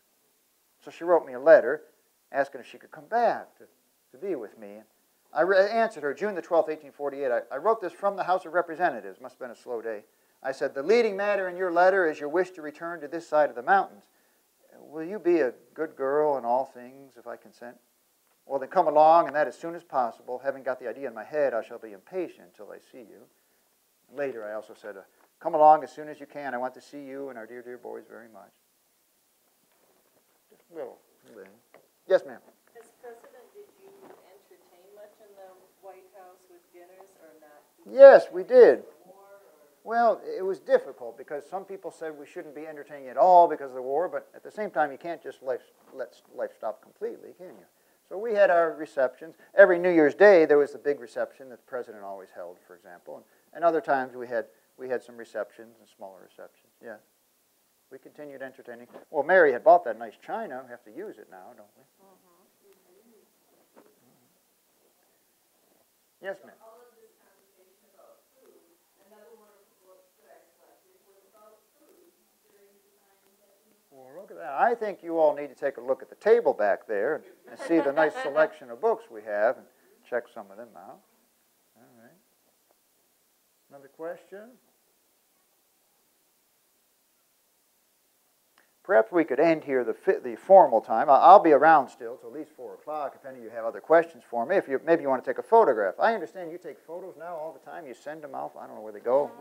So she wrote me a letter asking if she could come back to be with me. I answered her June the 12th, 1848. I wrote this from the House of Representatives. Must have been a slow day. I said, the leading matter in your letter is your wish to return to this side of the mountains. Will you be a good girl in all things if I consent? Well, then come along, and that as soon as possible. Having got the idea in my head, I shall be impatient until I see you. Later, I also said, come along as soon as you can. I want to see you and our dear, dear boys very much. Just a little thing. Yes, ma'am. As president, did you entertain much in the White House with dinners or not? Yes, we did. Well, it was difficult because some people said we shouldn't be entertaining at all because of the war, but at the same time, you can't just let life stop completely, can you? So we had our receptions. Every New Year's Day, there was the big reception that the president always held, for example. And other times, we had some receptions and smaller receptions, yeah. We continued entertaining. Well, Mary had bought that nice china. We have to use it now, don't we? Yes, ma'am. All of this conversation about food, another one of the books that I selected was about food during the time that you... Well, look at that. I think you all need to take a look at the table back there and see the nice selection of books we have and check some of them out. All right. Another question? Perhaps we could end here the formal time. I'll be around still till at least 4 o'clock if any of you have other questions for me. Maybe you want to take a photograph. I understand you take photos now all the time. You send them out. I don't know where they go.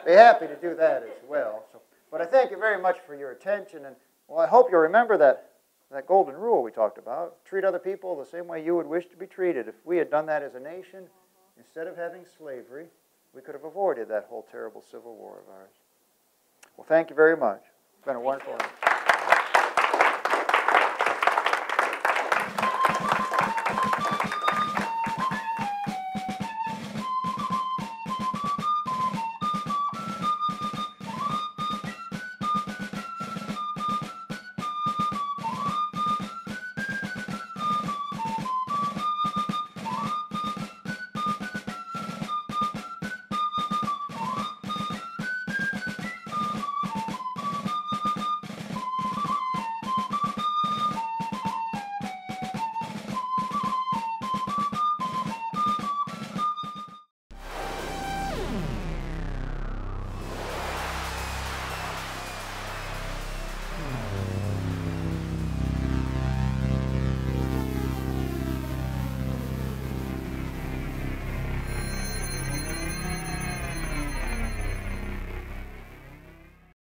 Be happy to do that as well. But I thank you very much for your attention. And well, I hope you'll remember that golden rule we talked about. Treat other people the same way you would wish to be treated. If we had done that as a nation, instead of having slavery, we could have avoided that whole terrible civil war of ours. Well, thank you very much. It's been a wonderful night.